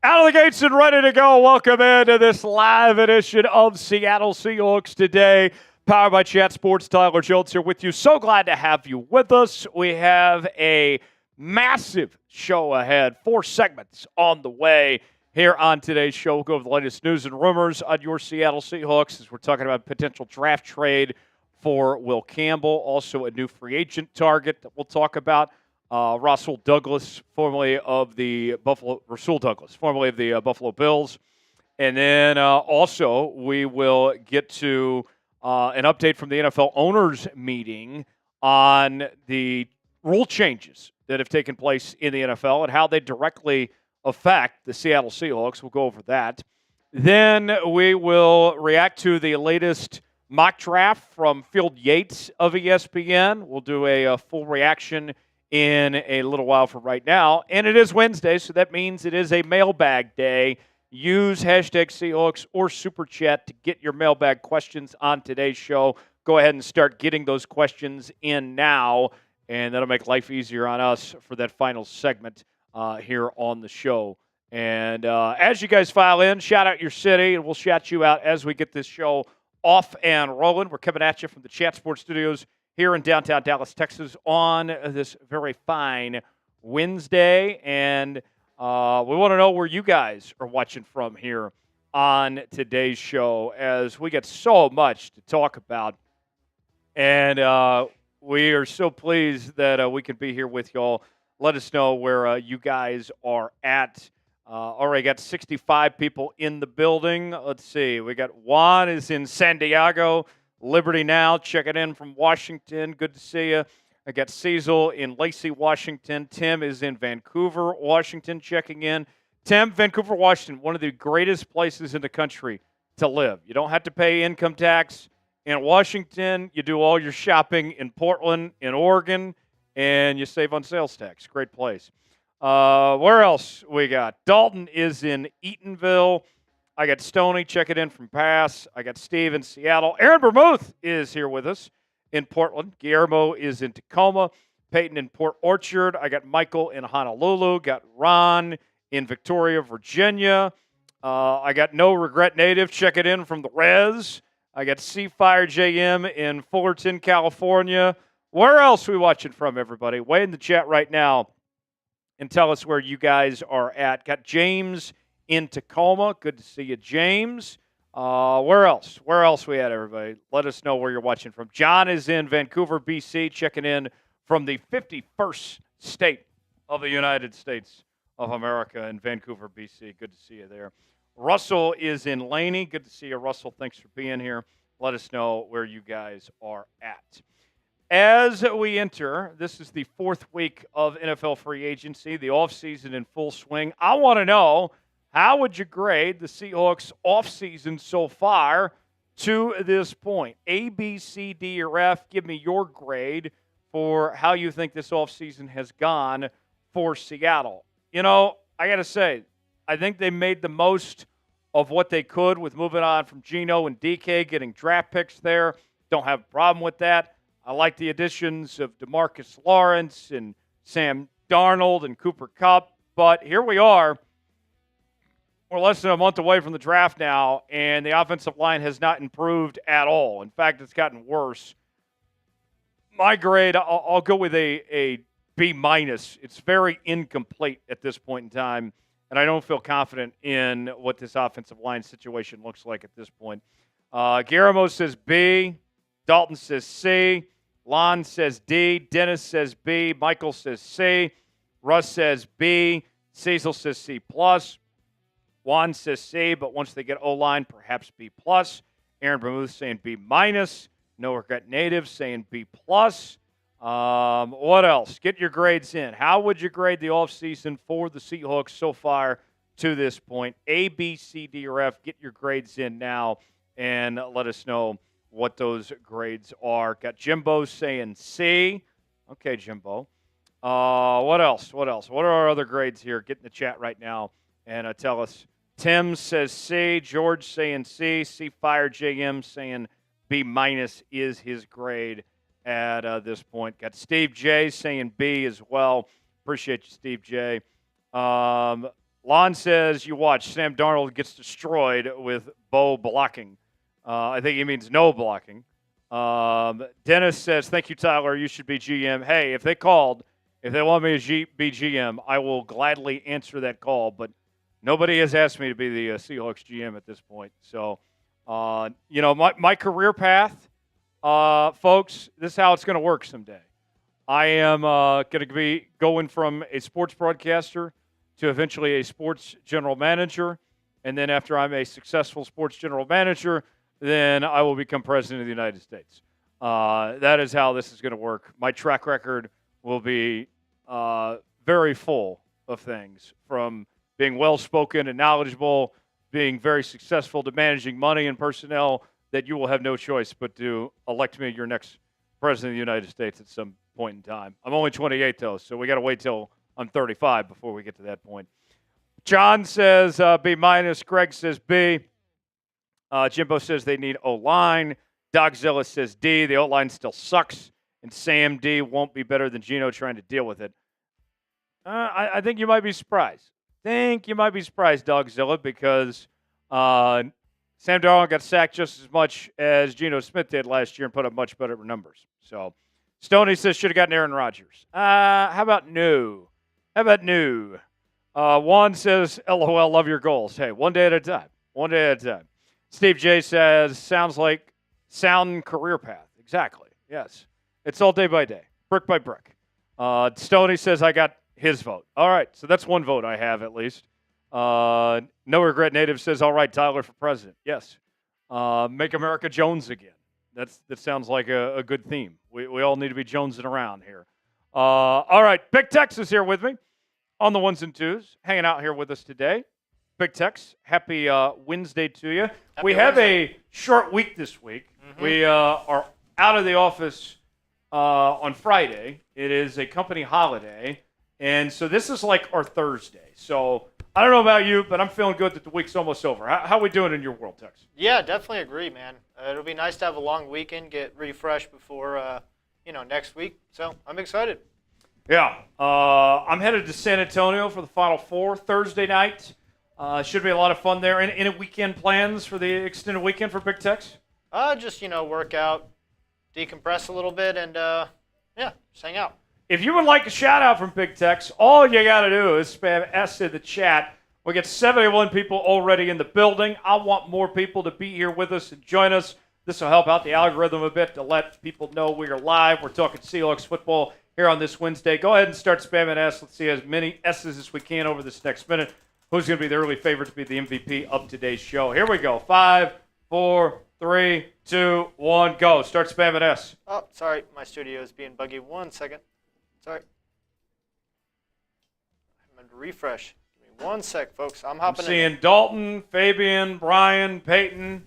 Out of the gates and ready to go. Welcome into this live edition of Seattle Seahawks Today, powered by Chat Sports. Tyler Jones here with you. So glad to have you with us. We have a massive show ahead. 4 segments on the way here on today's show. We'll go over the latest news and rumors on your Seattle Seahawks as we're talking about a potential draft trade for Will Campbell. Also a new free agent target that we'll talk about. Rasul Douglas, formerly of the Buffalo Bills. And then also we will get to an update from the NFL owners meeting on the rule changes that have taken place in the NFL and how they directly affect the Seattle Seahawks. We'll go over that. Then we will react to the latest mock draft from Field Yates of ESPN. We'll do a full reaction in a little while from right now. And it is Wednesday, so that means it is a mailbag day. Use hashtag Seahawks or Super Chat to get your mailbag questions on today's show. Go ahead and start getting those questions in now, and that'll make life easier on us for that final segment here on the show. And as you guys file in, shout out your city, and we'll shout you out as we get this show off and rolling. We're coming at you from the Chat Sports Studios here in downtown Dallas, Texas, on this very fine Wednesday. And we want to know where you guys are watching from here on today's show, as we got so much to talk about. And we are so pleased that we can be here with y'all. Let us know where you guys are at. Already got 65 people in the building. Let's see. We got Juan is in San Diego. Liberty Now, checking in from Washington. Good to see you. I got Cecil in Lacey, Washington. Tim is in Vancouver, Washington, checking in. Tim, Vancouver, Washington, one of the greatest places in the country to live. You don't have to pay income tax in Washington. You do all your shopping in Portland, in Oregon, and you save on sales tax. Great place. Where else we got? Dalton is in Eatonville. I got Stoney checking in from Pass. I got Steve in Seattle. Aaron Bermuth is here with us in Portland. Guillermo is in Tacoma. Peyton in Port Orchard. I got Michael in Honolulu. Got Ron in Victoria, Virginia. I got No Regret Native checking in from the Res. I got Seafire JM in Fullerton, California. Where else are we watching from, everybody? Weigh in the chat right now and tell us where you guys are at. Got James in Tacoma. Good to see you, James. Where else? Where else we at, everybody? Let us know where you're watching from. John is in Vancouver, BC, checking in from the 51st state of the United States of America in Vancouver, BC. Good to see you there. Russell is in Laney. Good to see you, Russell. Thanks for being here. Let us know where you guys are at. As we enter, this is the 4th week of NFL free agency, the offseason in full swing. I want to know, how would you grade the Seahawks offseason so far to this point? A, B, C, D, or F. Give me your grade for how you think this offseason has gone for Seattle. You know, I got to say, I think they made the most of what they could with moving on from Geno and DK, getting draft picks there. Don't have a problem with that. I like the additions of DeMarcus Lawrence and Sam Darnold and Cooper Kupp. But here we are. We're less than a month away from the draft now, and the offensive line has not improved at all. In fact, it's gotten worse. My grade, I'll go with a B-. It's very incomplete at this point in time, and I don't feel confident in what this offensive line situation looks like at this point. Guillermo says B. Dalton says C. Lon says D. Dennis says B. Michael says C. Russ says B. Cecil says C+. Juan says C, but once they get O-line, perhaps B+. Aaron Bermuth saying B-. No Regret Native saying B+. What else? Get your grades in. How would you grade the offseason for the Seahawks so far to this point? A, B, C, D, or F. Get your grades in now and let us know what those grades are. Got Jimbo saying C. Okay, Jimbo. What else? What are our other grades here? Get in the chat right now and tell us. Tim says C. George saying C. C Fire JM saying B- is his grade at this point. Got Steve J saying B as well. Appreciate you, Steve J. Lon says you watch Sam Darnold gets destroyed with Bo blocking. I think he means no blocking. Dennis says, thank you, Tyler. You should be GM. Hey, if they want me to be GM, I will gladly answer that call. But nobody has asked me to be the Seahawks GM at this point. So, my career path, folks, this is how it's going to work someday. I am going to be going from a sports broadcaster to eventually a sports general manager. And then after I'm a successful sports general manager, then I will become president of the United States. That is how this is going to work. My track record will be very full of things, from being well-spoken and knowledgeable, being very successful, to managing money and personnel, that you will have no choice but to elect me your next president of the United States at some point in time. I'm only 28, though, so we got to wait till I'm 35 before we get to that point. John says B-. Greg says B. Jimbo says they need O-line. Dogzilla says D. The O-line still sucks. And Sam D. won't be better than Geno trying to deal with it. I think you might be surprised. Dogzilla, because Sam Darnold got sacked just as much as Geno Smith did last year and put up much better numbers. So Stoney says should have gotten Aaron Rodgers. How about no? Juan says, LOL, love your goals. Hey, one day at a time. Steve J says, sounds like sound career path. Exactly. Yes. It's all day by day, brick by brick. Stoney says I got his vote. All right. So that's one vote I have at least. No Regret Native says, all right, Tyler for president. Yes. Make America Jones again. That sounds like a good theme. We all need to be jonesing around here. All right. Big Tex is here with me on the ones and twos, hanging out here with us today. Big Tex, happy Wednesday to you. We have a short week this week. Mm-hmm. We are out of the office on Friday. It is a company holiday, and so this is like our Thursday. So I don't know about you, but I'm feeling good that the week's almost over. How are we doing in your world, Tex? Yeah, definitely agree, man. It'll be nice to have a long weekend, get refreshed before next week. So I'm excited. Yeah, I'm headed to San Antonio for the Final Four Thursday night. Should be a lot of fun there. Any weekend plans for the extended weekend for Big Tex? Just, work out, decompress a little bit, and, just hang out. If you would like a shout-out from Big Tex, all you got to do is spam S in the chat. We get 71 people already in the building. I want more people to be here with us and join us. This will help out the algorithm a bit to let people know we are live. We're talking Seahawks football here on this Wednesday. Go ahead and start spamming S. Let's see as many S's as we can over this next minute. Who's going to be the early favorite to be the MVP of today's show? Here we go. 5, 4, 3, 2, 1, go. Start spamming S. Oh, sorry. My studio is being buggy. 1 second. Sorry. I'm going to refresh. Give me 1 sec, folks. I'm hopping in. Seeing Dalton, Fabian, Brian, Peyton,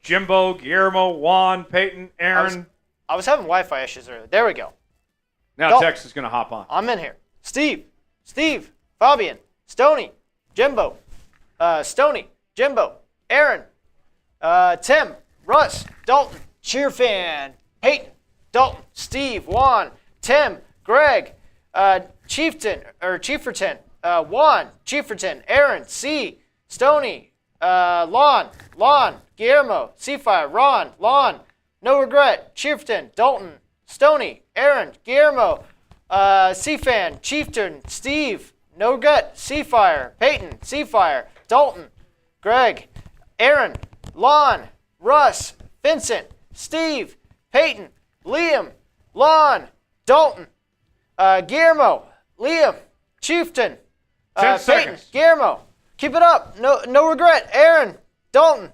Jimbo, Guillermo, Juan, Peyton, Aaron. I was having Wi-Fi issues earlier. There we go. Now Dalton. Tex is going to hop on. I'm in here. Steve, Fabian, Stoney, Jimbo, Stoney, Jimbo, Aaron, Tim, Russ, Dalton, Cheerfan, Peyton, Dalton, Steve, Juan, Tim, Greg, Chieferton, Juan, Chieferton, Aaron, C, Stoney, Lon, Guillermo, Seafire, Ron, Lon, No Regret, Chieferton, Dalton, Stoney, Aaron, Guillermo, Cfan, Chieftain, Steve, No Regret, Seafire, Peyton, Seafire, Dalton, Greg, Aaron, Lon, Russ, Vincent, Steve, Peyton, Liam, Lon, Dalton, Guillermo, Liam, Chieftain. 10 Peyton. seconds. Guillermo. Keep it up. No regret. Aaron. Dalton.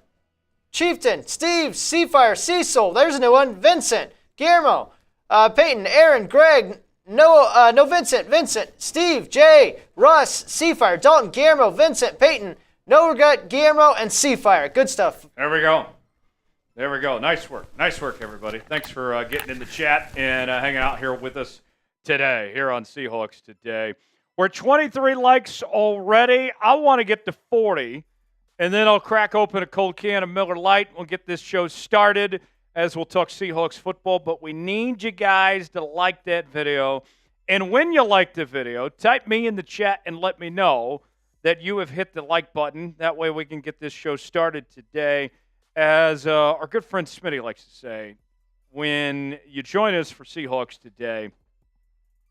Chieftain. Steve. Seafire. Cecil. There's a new one. Vincent. Guillermo. Peyton. Aaron. Greg. No Vincent. Vincent. Steve. Jay. Russ. Seafire. Dalton. Guillermo. Vincent. Peyton. No regret. Guillermo and Seafire. Good stuff. There we go. There we go. Nice work. Nice work, everybody. Thanks for getting in the chat and hanging out here with us today, here on Seahawks Today. We're 23 likes already. I want to get to 40, and then I'll crack open a cold can of Miller Lite. We'll get this show started as we'll talk Seahawks football, but we need you guys to like that video. And when you like the video, type me in the chat and let me know that you have hit the like button. That way we can get this show started today. As our good friend Smitty likes to say, when you join us for Seahawks Today,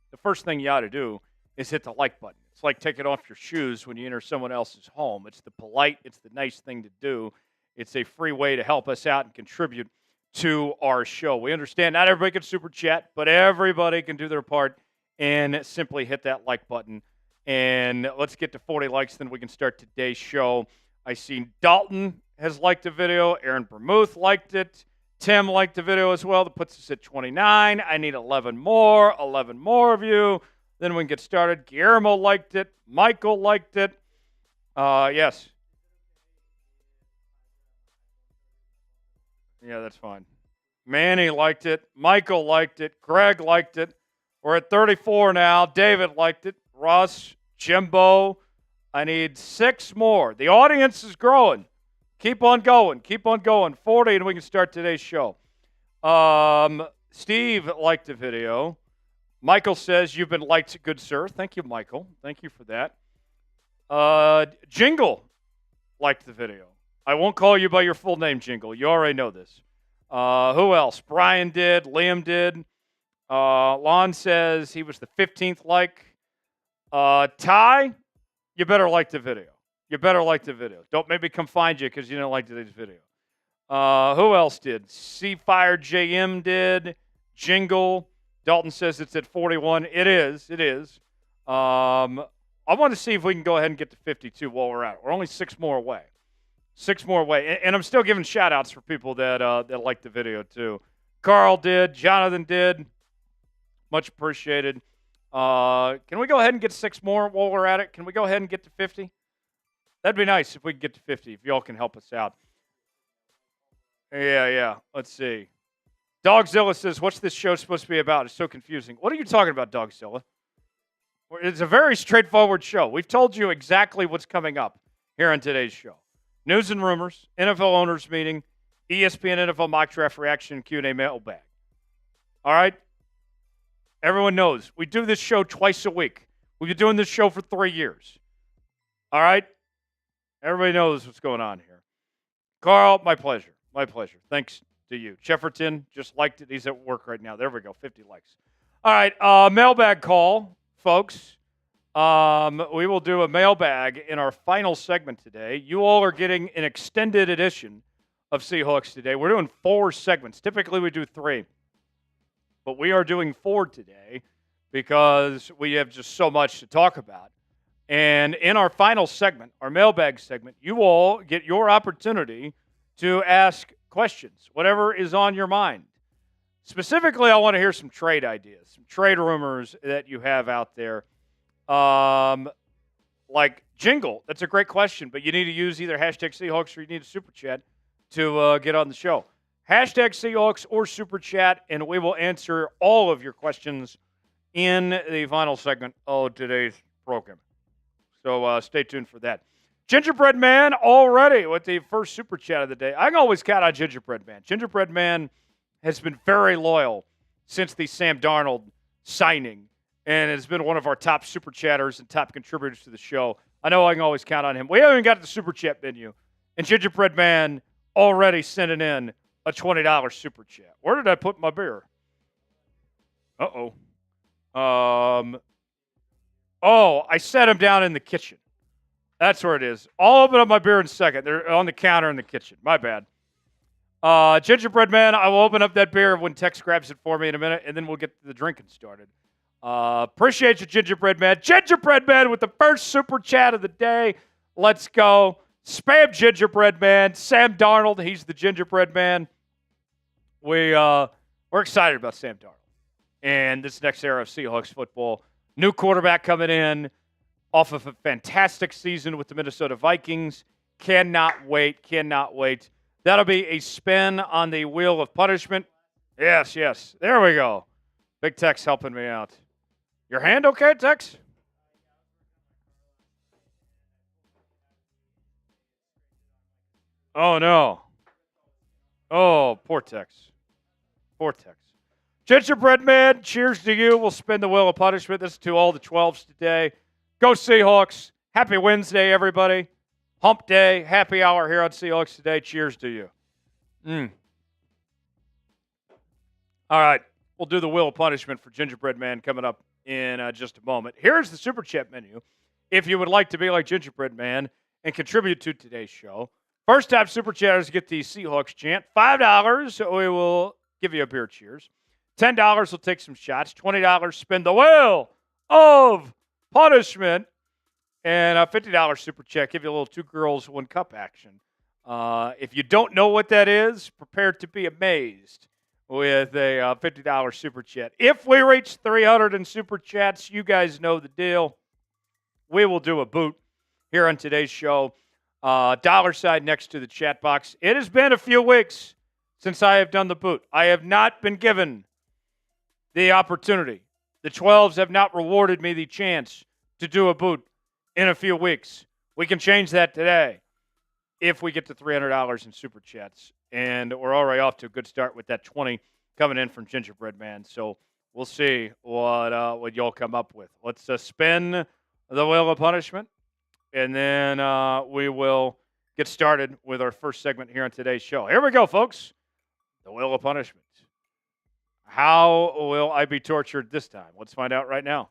the first thing you ought to do is hit the like button. It's like taking off your shoes when you enter someone else's home. It's the polite, it's the nice thing to do. It's a free way to help us out and contribute to our show. We understand not everybody can super chat, but everybody can do their part and simply hit that like button. And let's get to 40 likes, then we can start today's show. I seen Dalton has liked the video. Aaron Bermuth liked it. Tim liked the video as well. That puts us at 29. I need 11 more of you. Then we can get started. Guillermo liked it. Michael liked it. Yes. Yeah, that's fine. Manny liked it. Michael liked it. Greg liked it. We're at 34 now. David liked it. Russ, Jimbo. I need 6 more. The audience is growing. Keep on going. Keep on going. 40, and we can start today's show. Steve liked the video. Michael says, you've been liked, good sir. Thank you, Michael. Thank you for that. Jingle liked the video. I won't call you by your full name, Jingle. You already know this. Who else? Brian did. Liam did. Lon says he was the 15th like. Ty, you better like the video. You better like the video. Don't make me come find you because you didn't like today's video. Who else did? Seafire JM did. Jingle. Dalton says it's at 41. It is. It is. I want to see if we can go ahead and get to 52 while we're at it. We're only 6 more away. 6 more away. And I'm still giving shout-outs for people that liked the video, too. Carl did. Jonathan did. Much appreciated. Can we go ahead and get 6 more while we're at it? Can we go ahead and get to 50? That'd be nice if we could get to 50, if y'all can help us out. Yeah. Let's see. Dogzilla says, what's this show supposed to be about? It's so confusing. What are you talking about, Dogzilla? It's a very straightforward show. We've told you exactly what's coming up here on today's show. News and rumors, NFL owners meeting, ESPN NFL Mock Draft reaction, Q&A mailbag. All right? Everyone knows we do this show twice a week. We've been doing this show for 3 years. All right? Everybody knows what's going on here. Carl, my pleasure. My pleasure. Thanks to you. Jefferton just liked it. He's at work right now. There we go. 50 likes. All right. Mailbag call, folks. We will do a mailbag in our final segment today. You all are getting an extended edition of Seahawks Today. We're doing 4 segments. Typically, we do 3. But we are doing 4 today because we have just so much to talk about. And in our final segment, our mailbag segment, you all get your opportunity to ask questions, whatever is on your mind. Specifically, I want to hear some trade ideas, some trade rumors that you have out there. Like Jingle, that's a great question, but you need to use either hashtag Seahawks or you need a super chat to get on the show. Hashtag Seahawks or super chat, and we will answer all of your questions in the final segment of today's program. So stay tuned for that. Gingerbread Man already with the first super chat of the day. I can always count on Gingerbread Man. Gingerbread Man has been very loyal since the Sam Darnold signing and has been one of our top super chatters and top contributors to the show. I know I can always count on him. We haven't even got the super chat menu, and Gingerbread Man already sending in a $20 super chat. Where did I put my beer? I set him down in the kitchen. That's where it is. I'll open up my beer in a second. They're on the counter in the kitchen. My bad. Gingerbread Man, I will open up that beer when Tex grabs it for me in a minute, and then we'll get the drinking started. Appreciate you, Gingerbread Man. Gingerbread Man with the first super chat of the day. Let's go. Spam Gingerbread Man. Sam Darnold, he's the Gingerbread Man. We're excited about Sam Darnold and this next era of Seahawks football. New quarterback coming in off of a fantastic season with the Minnesota Vikings. Cannot wait. That'll be a spin on the wheel of punishment. Yes. There we go. Big Tex helping me out. Your hand okay, Tex? Oh, no. Oh, poor Tex. Gingerbread Man, cheers to you. We'll spin the wheel of punishment. This is to all the 12s today. Go Seahawks. Happy Wednesday, everybody. Hump day, happy hour here on Seahawks today. Cheers to you. All right. We'll do the wheel of punishment for Gingerbread Man coming up in just a moment. Here's the Super Chat menu. If you would like to be like Gingerbread Man and contribute to today's show, first-time Super Chatters get the Seahawks chant. $5, we will give you a beer cheers. $10 will take some shots. $20, spin the wheel of punishment. And a $50 Super Chat, give you a little 2 girls, 1 cup action. If you don't know what that is, prepare to be amazed with a $50 Super Chat. If we reach 300 in Super Chats, you guys know the deal. We will do a boot here on today's show. Dollar sign next to the chat box. It has been a few weeks since I have done the boot. I have not been given the opportunity. The 12s have not rewarded me the chance to do a boot in a few weeks. We can change that today if we get to $300 in Super Chats. And we're already off to a good start with that 20 coming in from Gingerbread Man. So we'll see what y'all come up with. Let's spin the wheel of punishment. And then we will get started with our first segment here on today's show. Here we go, folks. The wheel of punishment. How will I be tortured this time? Let's find out right now.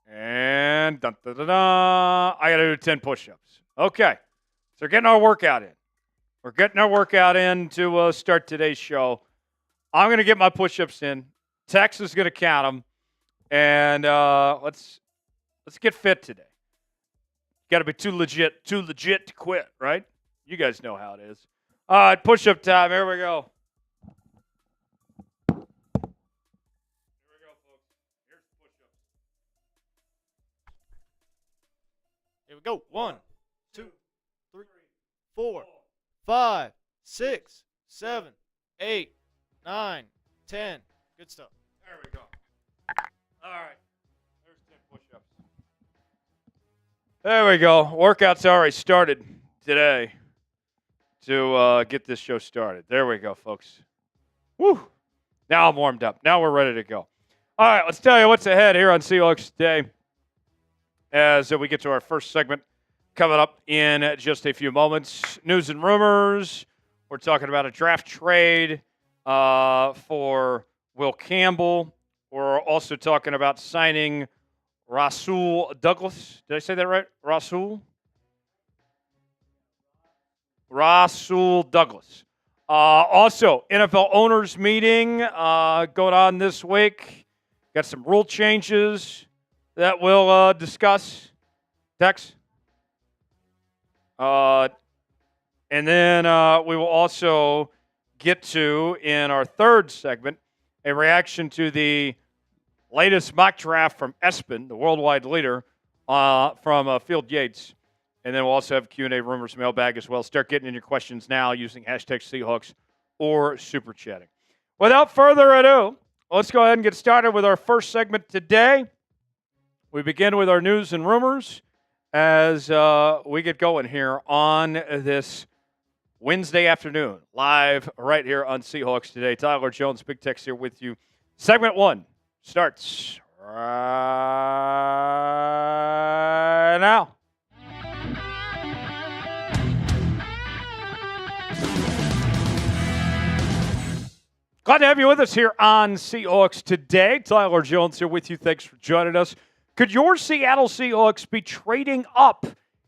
And I got to do 10 push-ups. Okay. So we're getting our workout in. We're getting our workout in to start today's show. I'm going to get my push-ups in. Tex is going to count them. And let's get fit today. Got to be too legit to quit, right? You guys know how it is. All right, push-up time. Here we go. Here we go, folks. Here's the push-ups. Here we go. 1, 2, 3, 4, 5, 6, 7, 8, 9, 10. Good stuff. There we go. All right. There's 10 push-ups. There we go. Workout's already started today to get this show started. There we go, folks. Woo. Now I'm warmed up. Now we're ready to go. All right, let's tell you what's ahead here on Seahawks Today as we get to our first segment coming up in just a few moments. News and rumors. We're talking about a draft trade for Will Campbell. We're also talking about signing Rasul Douglas. Did I say that right? Rasul Douglas. Also, NFL owners meeting going on this week. Got some rule changes that we'll discuss. Tex? And then we will also get to, in our third segment, a reaction to the latest mock draft from ESPN, the worldwide leader, from Field Yates. And then we'll also have Q&A rumors mailbag as well. Start getting in your questions now using hashtag Seahawks or Super Chatting. Without further ado, let's go ahead and get started with our first segment today. We begin with our news and rumors as we get going here on this Wednesday afternoon, live right here on Seahawks Today. Tyler Jones, Big Tex here with you. Segment 1 starts right now. Glad to have you with us here on Seahawks Today. Tyler Jones here with you. Thanks for joining us. Could your Seattle Seahawks be trading up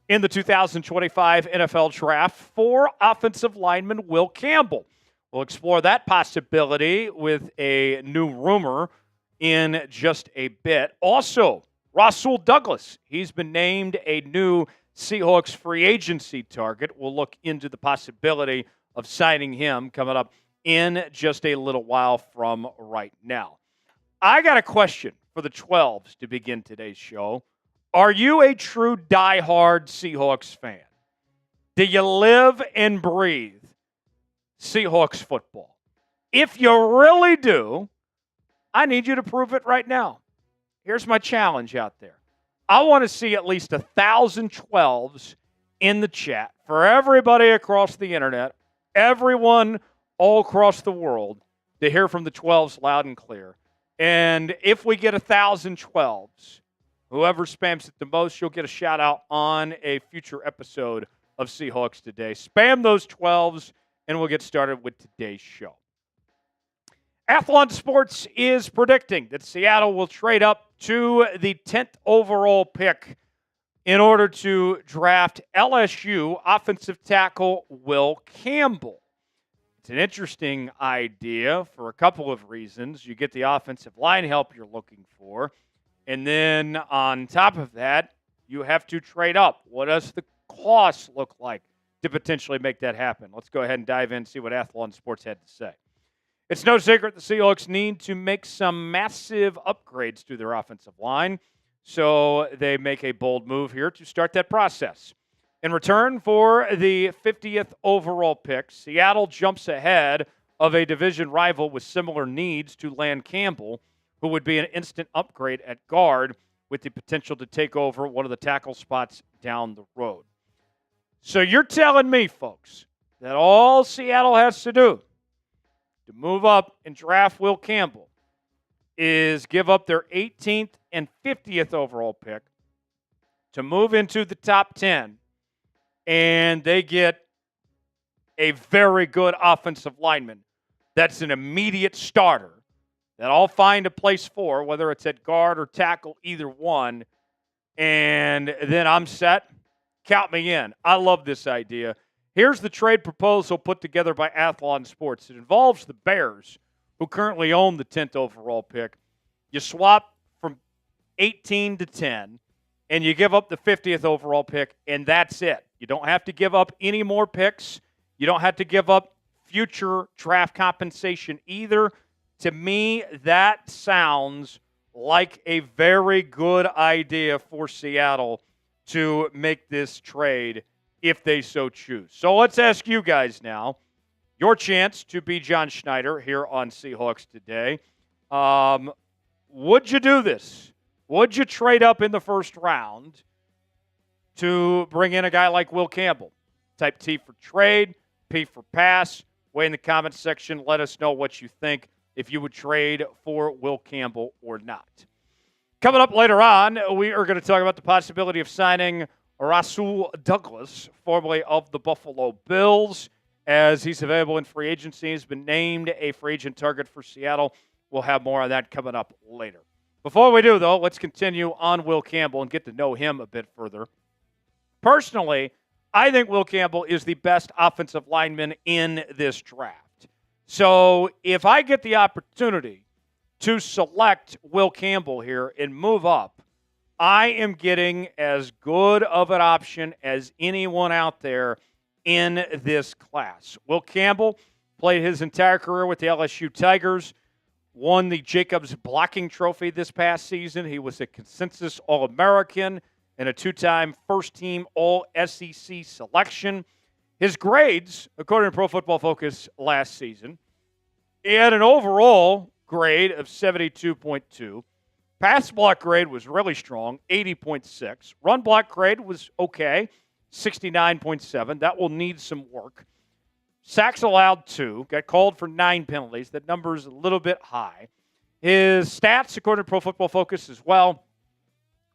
in the 2025 NFL Draft for offensive lineman Will Campbell? We'll explore that possibility with a new rumor in just a bit. Also, Rasul Douglas, he's been named a new Seahawks free agency target. We'll look into the possibility of signing him coming up in just a little while from right now. I got a question for the 12s to begin today's show. Are you a true diehard Seahawks fan? Do you live and breathe Seahawks football? If you really do, I need you to prove it right now. Here's my challenge out there. I want to see at least 1,000 12s in the chat for everybody across the internet, everyone all across the world, to hear from the 12s loud and clear. And if we get 1,000 12s, whoever spams it the most, you'll get a shout out on a future episode of Seahawks Today. Spam those 12s, and we'll get started with today's show. Athlon Sports is predicting that Seattle will trade up to the 10th overall pick in order to draft LSU offensive tackle Will Campbell. It's an interesting idea for a couple of reasons. You get the offensive line help you're looking for, and then on top of that, you have to trade up. What does the cost look like to potentially make that happen? Let's go ahead and dive in and see what Athlon Sports had to say. It's no secret the Seahawks need to make some massive upgrades to their offensive line, so they make a bold move here to start that process. In return for the 50th overall pick, Seattle jumps ahead of a division rival with similar needs to land Campbell, who would be an instant upgrade at guard with the potential to take over one of the tackle spots down the road. So you're telling me, folks, that all Seattle has to do to move up and draft Will Campbell is give up their 18th and 50th overall pick to move into the top 10, and they get a very good offensive lineman that's an immediate starter that I'll find a place for, whether it's at guard or tackle, either one, and then I'm set. Count me in. I love this idea. Here's the trade proposal put together by Athlon Sports. It involves the Bears, who currently own the 10th overall pick. You swap from 18 to 10, and you give up the 50th overall pick, and that's it. You don't have to give up any more picks. You don't have to give up future draft compensation either. To me, that sounds like a very good idea for Seattle to make this trade if they so choose. So let's ask you guys now, your chance to be John Schneider here on Seahawks Today. Would you do this? Would you trade up in the first round to bring in a guy like Will Campbell? Type T for trade, P for pass. Way in the comments section, let us know what you think, if you would trade for Will Campbell or not. Coming up later on, we are going to talk about the possibility of signing Rasul Douglas, formerly of the Buffalo Bills, as he's available in free agency. He's been named a free agent target for Seattle. We'll have more on that coming up later. Before we do, though, let's continue on Will Campbell and get to know him a bit further. Personally, I think Will Campbell is the best offensive lineman in this draft. So if I get the opportunity to select Will Campbell here and move up, I am getting as good of an option as anyone out there in this class. Will Campbell played his entire career with the LSU Tigers, won the Jacobs Blocking Trophy this past season. He was a consensus All-American and a two-time first-team All-SEC selection. His grades, according to Pro Football Focus last season, he had an overall grade of 72.2. Pass block grade was really strong, 80.6. Run block grade was okay, 69.7. That will need some work. Sacks allowed 2. Got called for 9 penalties. That number is a little bit high. His stats, according to Pro Football Focus as well,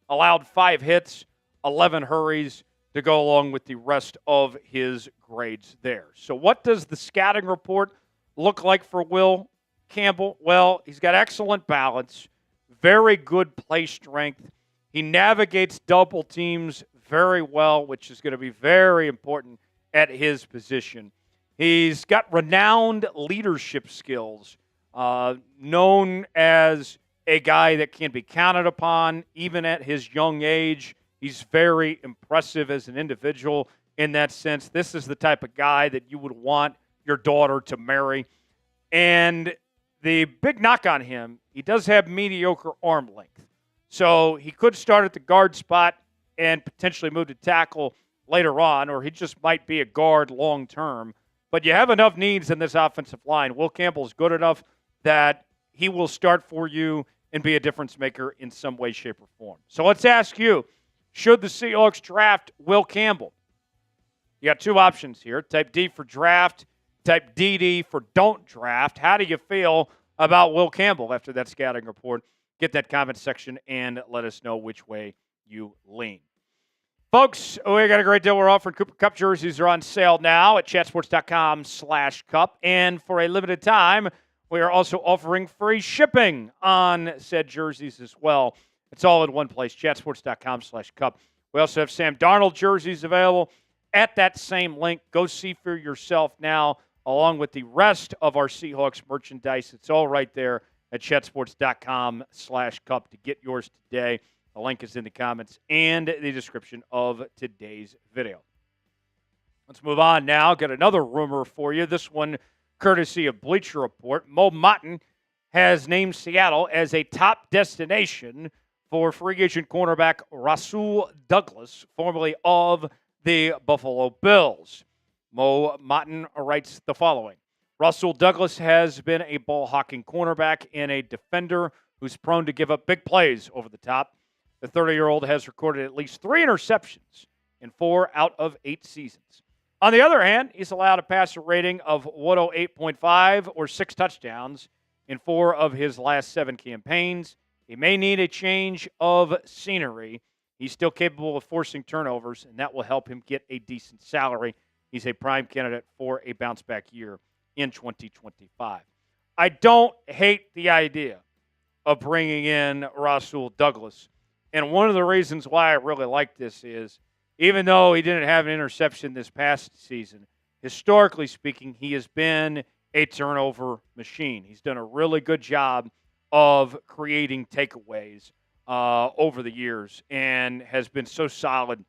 allowed 5 hits, 11 hurries to go along with the rest of his grades there. So what does the scouting report look like for Will Campbell? Well, he's got excellent balance, very good play strength. He navigates double teams very well, which is going to be very important at his position. He's got renowned leadership skills, known as a guy that can be counted upon even at his young age. He's very impressive as an individual in that sense. This is the type of guy that you would want your daughter to marry. And the big knock on him, he does have mediocre arm length. So he could start at the guard spot and potentially move to tackle later on, or he just might be a guard long term. But you have enough needs in this offensive line. Will Campbell's good enough that he will start for you and be a difference maker in some way, shape, or form. So let's ask you, should the Seahawks draft Will Campbell? You got two options here. Type D for draft, type DD for don't draft. How do you feel about Will Campbell after that scouting report? Get that comment section and let us know which way you lean. Folks, we got a great deal we're offering. Cooper Cup jerseys are on sale now at chatsports.com/cup. And for a limited time, we are also offering free shipping on said jerseys as well. It's all in one place, chatsports.com/cup. We also have Sam Darnold jerseys available at that same link. Go see for yourself now, along with the rest of our Seahawks merchandise. It's all right there at chatsports.com/cup to get yours today. The link is in the comments and the description of today's video. Let's move on now. Got another rumor for you. This one courtesy of Bleacher Report. Mo Motton has named Seattle as a top destination for free agent cornerback Rasul Douglas, formerly of the Buffalo Bills. Mo Motton writes the following. Rasul Douglas has been a ball-hawking cornerback and a defender who's prone to give up big plays over the top. The 30-year-old has recorded at least 3 interceptions in 4 out of 8 seasons. On the other hand, he's allowed a passer rating of 108.5 or 6 touchdowns in 4 of his last 7 campaigns. He may need a change of scenery. He's still capable of forcing turnovers, and that will help him get a decent salary. He's a prime candidate for a bounce-back year in 2025. I don't hate the idea of bringing in Rasul Douglas. And one of the reasons why I really like this is, even though he didn't have an interception this past season, historically speaking, he has been a turnover machine. He's done a really good job of creating takeaways over the years and has been so solid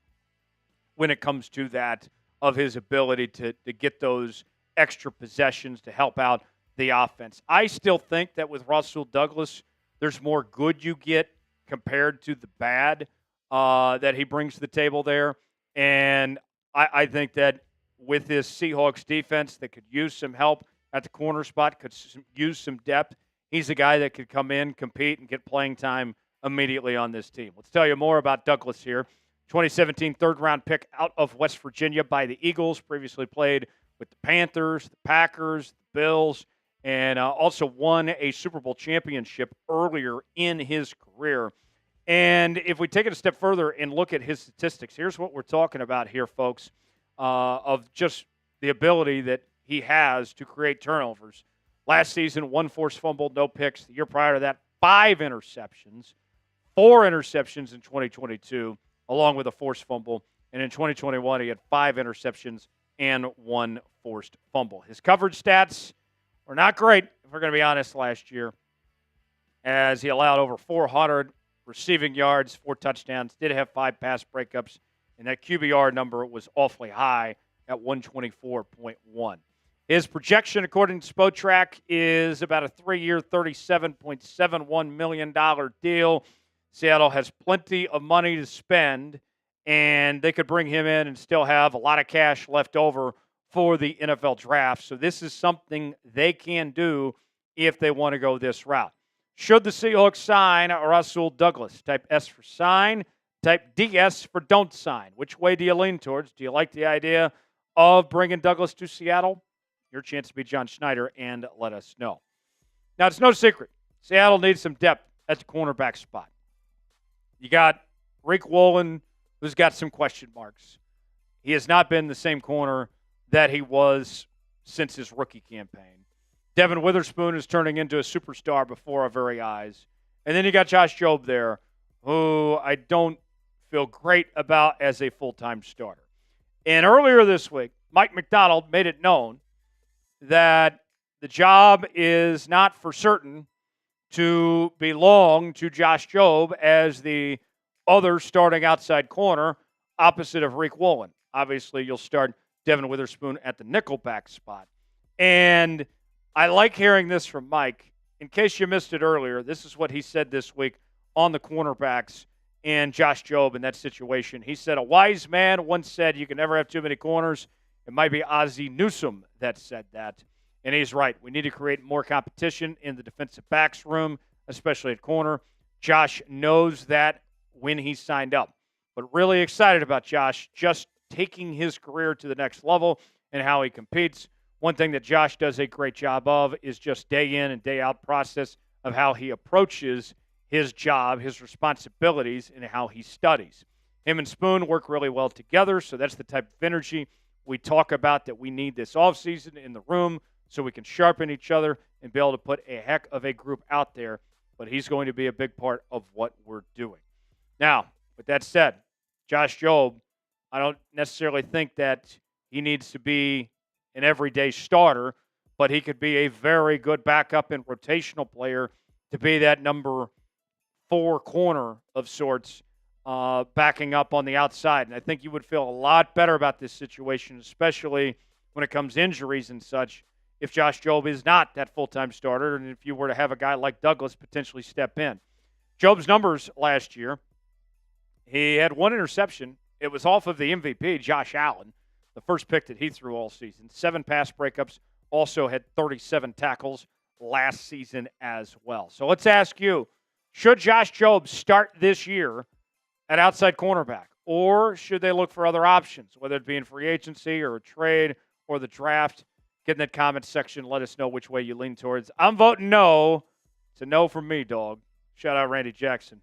when it comes to that, of his ability to get those extra possessions to help out the offense. I still think that with Rasul Douglas, there's more good you get compared to the bad that he brings to the table there. And I think that with this Seahawks defense that could use some help at the corner spot, could use some depth, he's a guy that could come in, compete, and get playing time immediately on this team. Let's tell you more about Douglas here. 2017 third-round pick out of West Virginia by the Eagles, previously played with the Panthers, the Packers, the Bills, and also won a Super Bowl championship earlier in his career. And if we take it a step further and look at his statistics, here's what we're talking about here, folks, of just the ability that he has to create turnovers. Last season, 1 forced fumble, no picks. The year prior to that, 5 interceptions, 4 interceptions in 2022, along with a forced fumble. And in 2021, he had 5 interceptions and 1 forced fumble. His coverage stats were not great, if we're going to be honest, last year, as he allowed over 400 receiving yards, 4 touchdowns, did have 5 pass breakups, and that QBR number was awfully high at 124.1. His projection, according to Spotrac, is about a 3-year, $37.71 million deal. Seattle has plenty of money to spend, and they could bring him in and still have a lot of cash left over for the NFL draft. So this is something they can do if they want to go this route. Should the Seahawks sign Rasul Douglas? Type S for sign. Type DS for don't sign. Which way do you lean towards? Do you like the idea of bringing Douglas to Seattle? Your chance to be John Schneider and let us know. Now, it's no secret. Seattle needs some depth at the cornerback spot. You got Rick Woolen, who's got some question marks. He has not been the same corner that he was since his rookie campaign. Devin Witherspoon is turning into a superstar before our very eyes. And then you got Josh Jobe there, who I don't feel great about as a full-time starter. And earlier this week, Mike McDonald made it known that the job is not for certain to belong to Josh Jobe as the other starting outside corner opposite of Reek Woolen. Obviously, you'll start Devin Witherspoon at the nickelback spot. And I like hearing this from Mike. In case you missed it earlier, this is what he said this week on the cornerbacks and Josh Jobe in that situation. He said, a wise man once said you can never have too many corners. It might be Ozzie Newsome that said that. And he's right. We need to create more competition in the defensive backs room, especially at corner. Josh knows that when he signed up. But really excited about Josh just taking his career to the next level and how he competes. One thing that Josh does a great job of is just day in and day out process of how he approaches his job, his responsibilities, and how he studies. Him and Spoon work really well together, so that's the type of energy we talk about that we need this offseason in the room so we can sharpen each other and be able to put a heck of a group out there. But he's going to be a big part of what we're doing. Now, with that said, Josh Jobe, I don't necessarily think that he needs to be an everyday starter, but he could be a very good backup and rotational player to be that number 4 corner of sorts, backing up on the outside. And I think you would feel a lot better about this situation, especially when it comes injuries and such, if Josh Jobe is not that full-time starter and if you were to have a guy like Douglas potentially step in. Jobe's numbers last year, he had 1 interception. It was off of the MVP, Josh Allen, the first pick that he threw all season. 7 pass breakups, also had 37 tackles last season as well. So let's ask you, should Josh Jobe start this year at outside cornerback, or should they look for other options, whether it be in free agency or a trade or the draft? Get in that comment section. Let us know which way you lean towards. I'm voting no. It's a no from me, dog. Shout out Randy Jackson.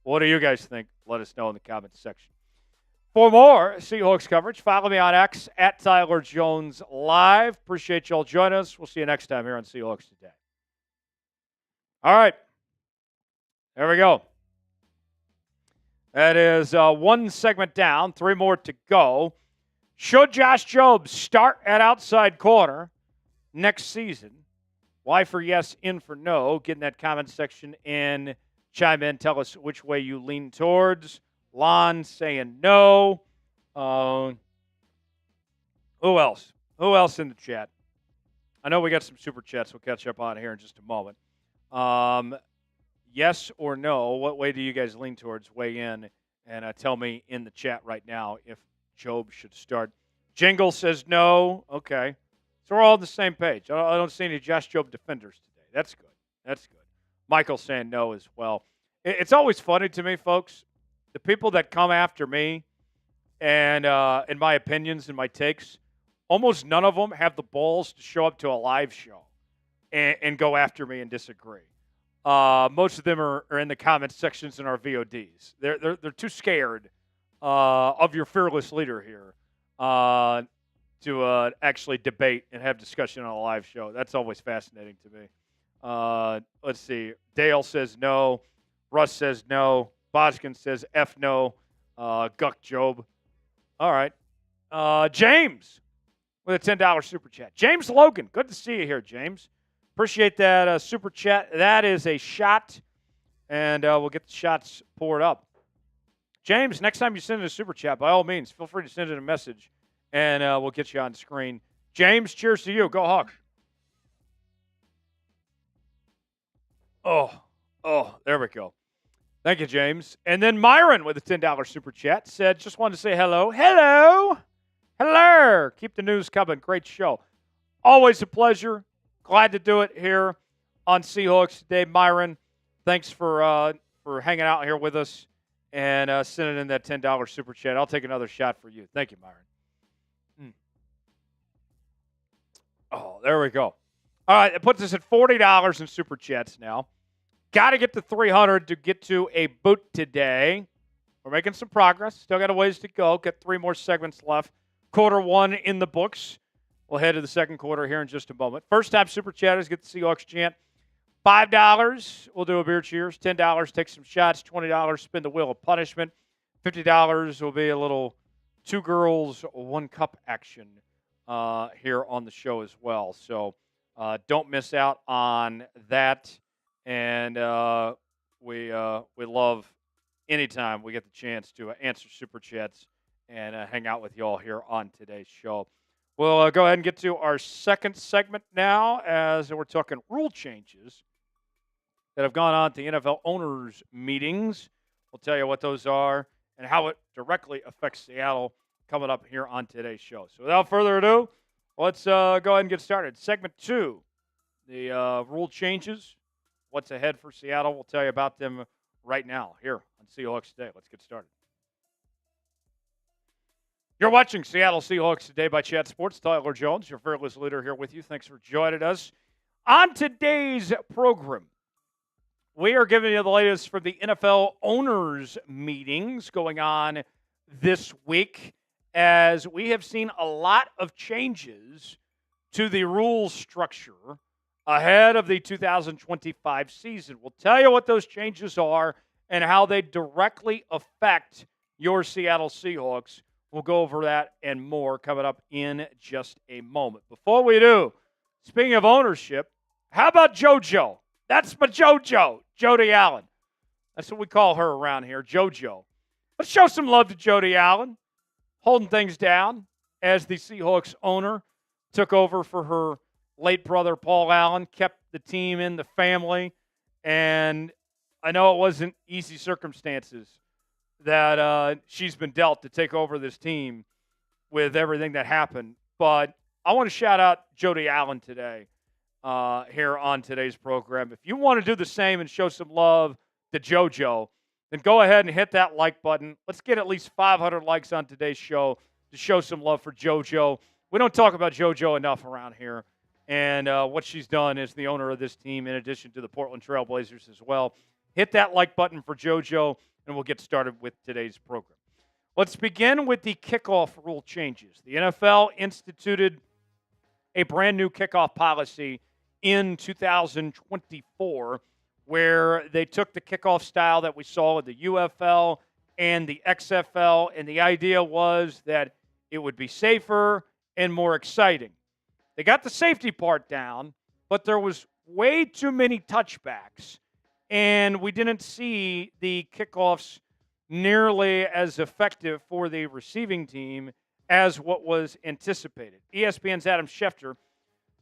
What do you guys think? Let us know in the comments section. For more Seahawks coverage, follow me on X at Tyler Jones Live. Appreciate y'all joining us. We'll see you next time here on Seahawks Today. All right. There we go. That is 1 segment down, 3 more to go. Should Josh Jobe start at outside corner next season? Y for yes, in for no. Get in that comment section and chime in. Tell us which way you lean towards. Lon saying no. Who else? Who else in the chat? I know we got some super chats we'll catch up on here in just a moment. Yes or no? What way do you guys lean towards? Weigh in and tell me in the chat right now if Jobe should start. Jingle says no. Okay. So we're all on the same page. I don't see any Josh Jobe defenders today. That's good. That's good. Michael saying no as well. It's always funny to me, folks. The people that come after me and in my opinions and my takes, almost none of them have the balls to show up to a live show and go after me and disagree. Most of them are in the comment sections in our VODs. They're too scared of your fearless leader here to actually debate and have discussion on a live show. That's always fascinating to me. Let's see. Dale says no. Russ says no. Boskin says F no. Guck Jobe. All right. James with a $10 super chat. James Logan. Good to see you here, James. Appreciate that super chat. That is a shot, and we'll get the shots poured up. James, next time you send in a super chat, by all means, feel free to send in a message, and we'll get you on screen. James, cheers to you. Go Hawks. Oh, there we go. Thank you, James. And then Myron with a $10 super chat said, just wanted to say hello. Hello. Hello. Keep the news coming. Great show. Always a pleasure. Glad to do it here on Seahawks Today. Myron, thanks for hanging out here with us and sending in that $10 super chat. I'll take another shot for you. Thank you, Myron. Oh, there we go. All right, it puts us at $40 in super chats now. Got to get to 300 to get to a boot today. We're making some progress. Still got a ways to go. Got 3 more segments left. Quarter 1 in the books. We'll head to the second quarter here in just a moment. First-time super chatters get the Seahawks chant. $5, we'll do a beer cheers. $10, take some shots. $20, spin the wheel of punishment. $50 will be a little 2 girls, 1 cup action. here on the show as well. So don't miss out on that. And we love anytime we get the chance to answer Super Chats and hang out with you all here on today's show. We'll go ahead and get to our second segment now as we're talking rule changes that have gone on to NFL owners' meetings. We'll tell you what those are and how it directly affects Seattle coming up here on today's show. So without further ado, let's go ahead and get started. Segment 2, the rule changes, what's ahead for Seattle. We'll tell you about them right now here on Seahawks Today. Let's get started. You're watching Seattle Seahawks Today by Chat Sports. Tyler Jones, your fearless leader, here with you. Thanks for joining us. On today's program, we are giving you the latest from the NFL owners' meetings going on this week, as we have seen a lot of changes to the rule structure ahead of the 2025 season. We'll tell you what those changes are and how they directly affect your Seattle Seahawks. We'll go over that and more coming up in just a moment. Before we do, speaking of ownership, how about JoJo? That's my JoJo, Jody Allen. That's what we call her around here, JoJo. Let's show some love to Jody Allen, holding things down as the Seahawks owner took over for her late brother, Paul Allen, kept the team in the family. And I know it wasn't easy circumstances that she's been dealt to take over this team with everything that happened. But I want to shout out Jody Allen today here on today's program. If you want to do the same and show some love to JoJo, then go ahead and hit that like button. Let's get at least 500 likes on today's show to show some love for JoJo. We don't talk about JoJo enough around here. And what she's done as the owner of this team, in addition to the Portland Trail Blazers as well. Hit that like button for JoJo, and we'll get started with today's program. Let's begin with the kickoff rule changes. The NFL instituted a brand new kickoff policy in 2024 where they took the kickoff style that we saw with the UFL and the XFL, and the idea was that it would be safer and more exciting. They got the safety part down, but there was way too many touchbacks, and we didn't see the kickoffs nearly as effective for the receiving team as what was anticipated. ESPN's Adam Schefter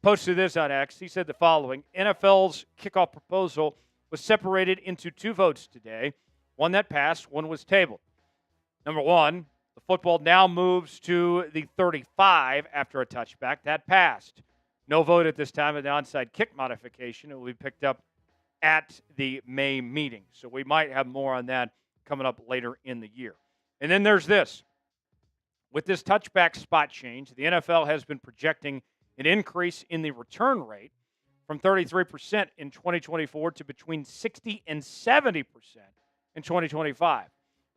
posted this on X. He said the following: NFL's kickoff proposal was separated into 2 votes today. One that passed, one was tabled. Number 1, the football now moves to the 35 after a touchback. That passed. No vote at this time of the onside kick modification. It will be picked up at the May meeting. So we might have more on that coming up later in the year. And then there's this. With this touchback spot change, the NFL has been projecting an increase in the return rate from 33% in 2024 to between 60 and 70% in 2025.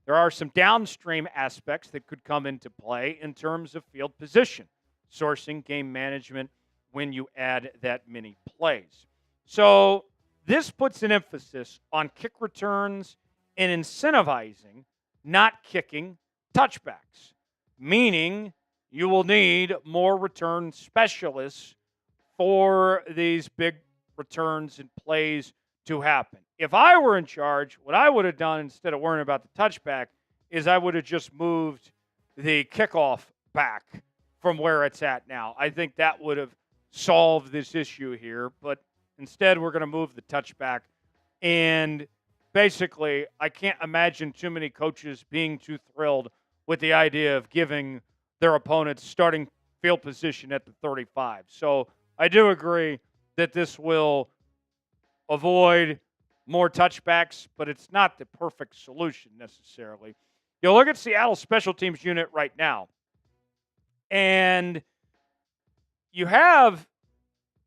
There are some downstream aspects that could come into play in terms of field position, sourcing, game management, when you add that many plays. So this puts an emphasis on kick returns and incentivizing, not kicking, touchbacks, meaning you will need more return specialists for these big returns and plays to happen. If I were in charge, what I would have done instead of worrying about the touchback is I would have just moved the kickoff back from where it's at now. I think that would have solved this issue here, but instead we're going to move the touchback. And basically, I can't imagine too many coaches being too thrilled with the idea of giving their opponents starting field position at the 35. So I do agree that this will avoid more touchbacks, but it's not the perfect solution necessarily. You look at Seattle's special teams unit right now, and you have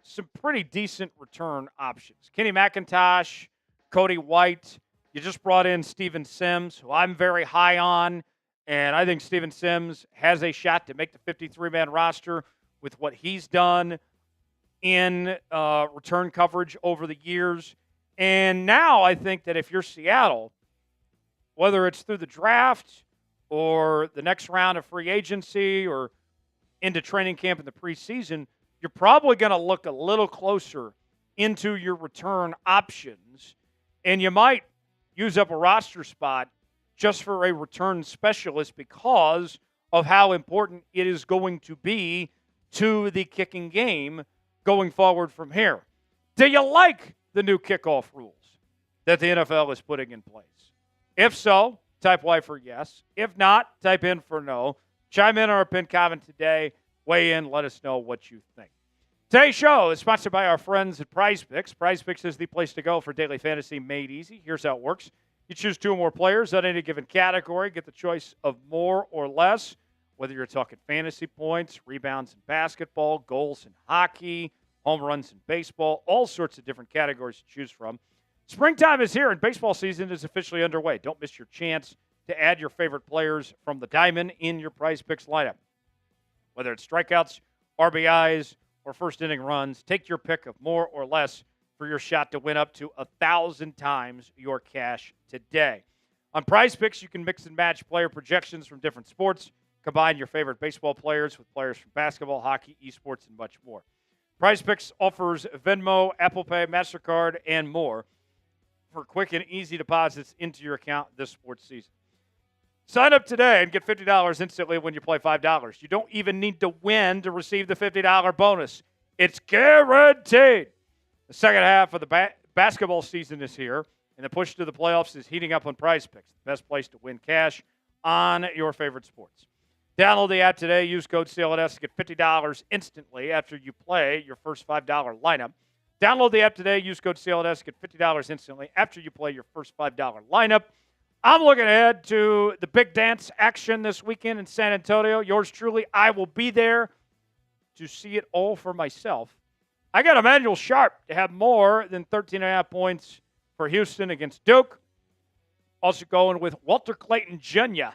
some pretty decent return options. Kenny McIntosh, Cody White. You just brought in Steven Sims, who I'm very high on, and I think Steven Sims has a shot to make the 53-man roster with what he's done in return coverage over the years. And now I think that if you're Seattle, whether it's through the draft or the next round of free agency or into training camp in the preseason, you're probably going to look a little closer into your return options, and you might use up a roster spot just for a return specialist because of how important it is going to be to the kicking game going forward from here. Do you like the new kickoff rules that the NFL is putting in place? If so, type Y for yes. If not, type in for no. Chime in on our pinned comment today. Weigh in. Let us know what you think. Today's show is sponsored by our friends at PrizePicks. PrizePicks is the place to go for daily fantasy made easy. Here's how it works. You choose 2 or more players on any given category. Get the choice of more or less, whether you're talking fantasy points, rebounds in basketball, goals in hockey, home runs in baseball, all sorts of different categories to choose from. Springtime is here, and baseball season is officially underway. Don't miss your chance to add your favorite players from the diamond in your PrizePicks lineup. Whether it's strikeouts, RBIs, or first-inning runs, take your pick of more or less for your shot to win up to 1,000 times your cash today. On PrizePicks, you can mix and match player projections from different sports, combine your favorite baseball players with players from basketball, hockey, esports, and much more. PrizePicks offers Venmo, Apple Pay, MasterCard, and more for quick and easy deposits into your account this sports season. Sign up today and get $50 instantly when you play $5. You don't even need to win to receive the $50 bonus. It's guaranteed. The second half of the basketball season is here, and the push to the playoffs is heating up on PrizePicks, the best place to win cash on your favorite sports. Download the app today. Use code CLNS to get $50 instantly after you play your first $5 lineup. Download the app today. Use code CLNS to get $50 instantly after you play your first $5 lineup. I'm looking ahead to the big dance action this weekend in San Antonio. Yours truly, I will be there to see it all for myself. I got Emmanuel Sharp to have more than 13.5 points for Houston against Duke. Also going with Walter Clayton Jr.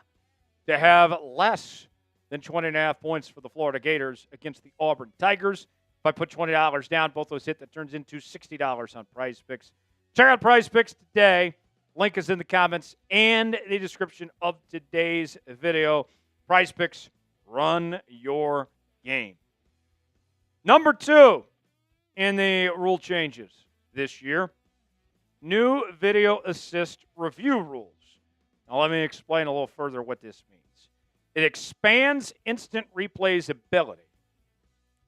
to have less than 20.5 points for the Florida Gators against the Auburn Tigers. If I put $20 down, both those hit, that turns into $60 on PrizePicks. Check out PrizePicks today. Link is in the comments and the description of today's video. PrizePicks, run your game. Number 2 in the rule changes this year, new video assist review rules. Now let me explain a little further what this means. It expands instant replay's ability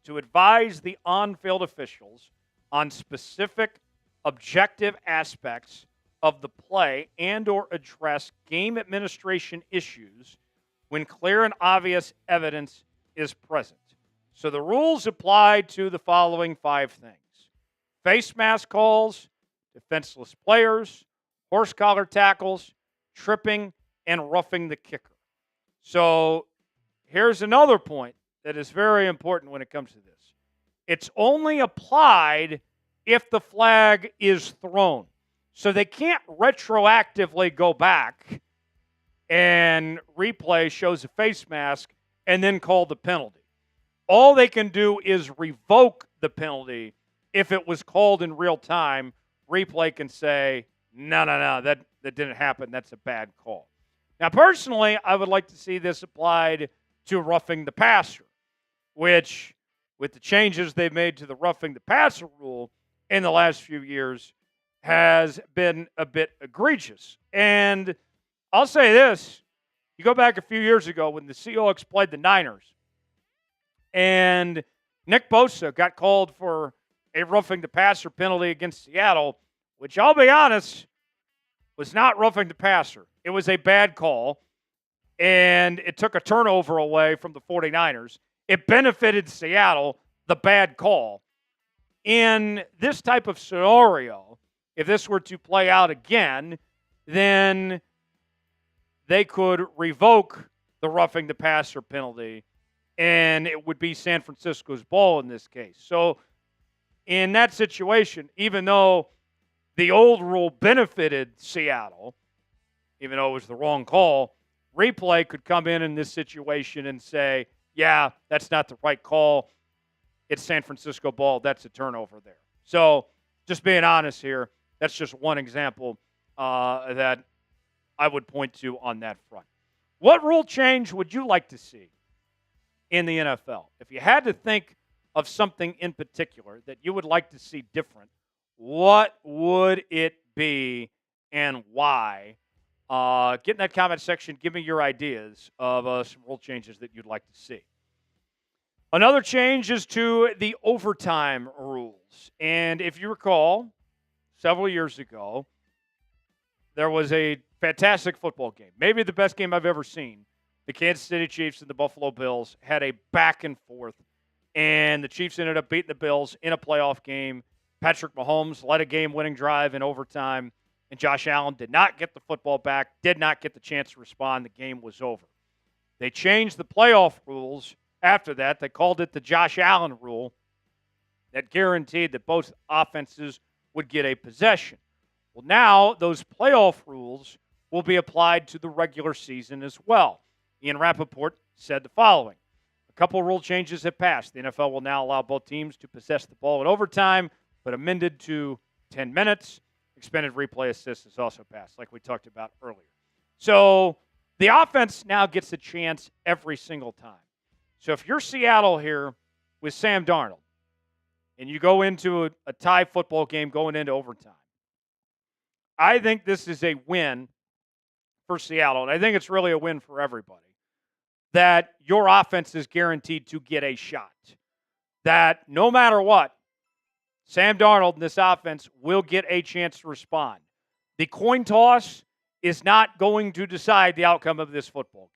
to advise the on-field officials on specific objective aspects of the play and or address game administration issues when clear and obvious evidence is present. So the rules apply to the following 5 things: face mask calls, defenseless players, horse collar tackles, tripping, and roughing the kicker. So here's another point that is very important when it comes to this. It's only applied if the flag is thrown. So they can't retroactively go back and replay shows a face mask and then call the penalty. All they can do is revoke the penalty if it was called in real time. Replay can say, no, that didn't happen. That's a bad call. Now, personally, I would like to see this applied to roughing the passer, which, with the changes they've made to the roughing the passer rule in the last few years, has been a bit egregious. And I'll say this. You go back a few years ago when the Seahawks played the Niners, and Nick Bosa got called for a roughing the passer penalty against Seattle, which, I'll be honest, was not roughing the passer. It was a bad call, and it took a turnover away from the 49ers. It benefited Seattle, the bad call. In this type of scenario, if this were to play out again, then they could revoke the roughing the passer penalty, and it would be San Francisco's ball in this case. So in that situation, even though the old rule benefited Seattle, even though it was the wrong call, replay could come in this situation and say, yeah, that's not the right call. It's San Francisco ball. That's a turnover there. So just being honest here, that's just one example that I would point to on that front. What rule change would you like to see in the NFL. If you had to think of something in particular that you would like to see different, what would it be and why? Get in that comment section. Give me your ideas of some rule changes that you'd like to see. Another change is to the overtime rules. And if you recall, several years ago, there was a fantastic football game, maybe the best game I've ever seen. The Kansas City Chiefs and the Buffalo Bills had a back and forth, and the Chiefs ended up beating the Bills in a playoff game. Patrick Mahomes led a game-winning drive in overtime, and Josh Allen did not get the football back, did not get the chance to respond. The game was over. They changed the playoff rules after that. They called it the Josh Allen rule that guaranteed that both offenses would get a possession. Well, now those playoff rules will be applied to the regular season as well. Ian Rappaport said the following. A couple of rule changes have passed. The NFL will now allow both teams to possess the ball in overtime, but amended to 10 minutes. Expanded replay assist has also passed, like we talked about earlier. So the offense now gets a chance every single time. So if you're Seattle here with Sam Darnold, and you go into a tie football game going into overtime, I think this is a win for Seattle, and I think it's really a win for everybody, that your offense is guaranteed to get a shot. That no matter what, Sam Darnold and this offense will get a chance to respond. The coin toss is not going to decide the outcome of this football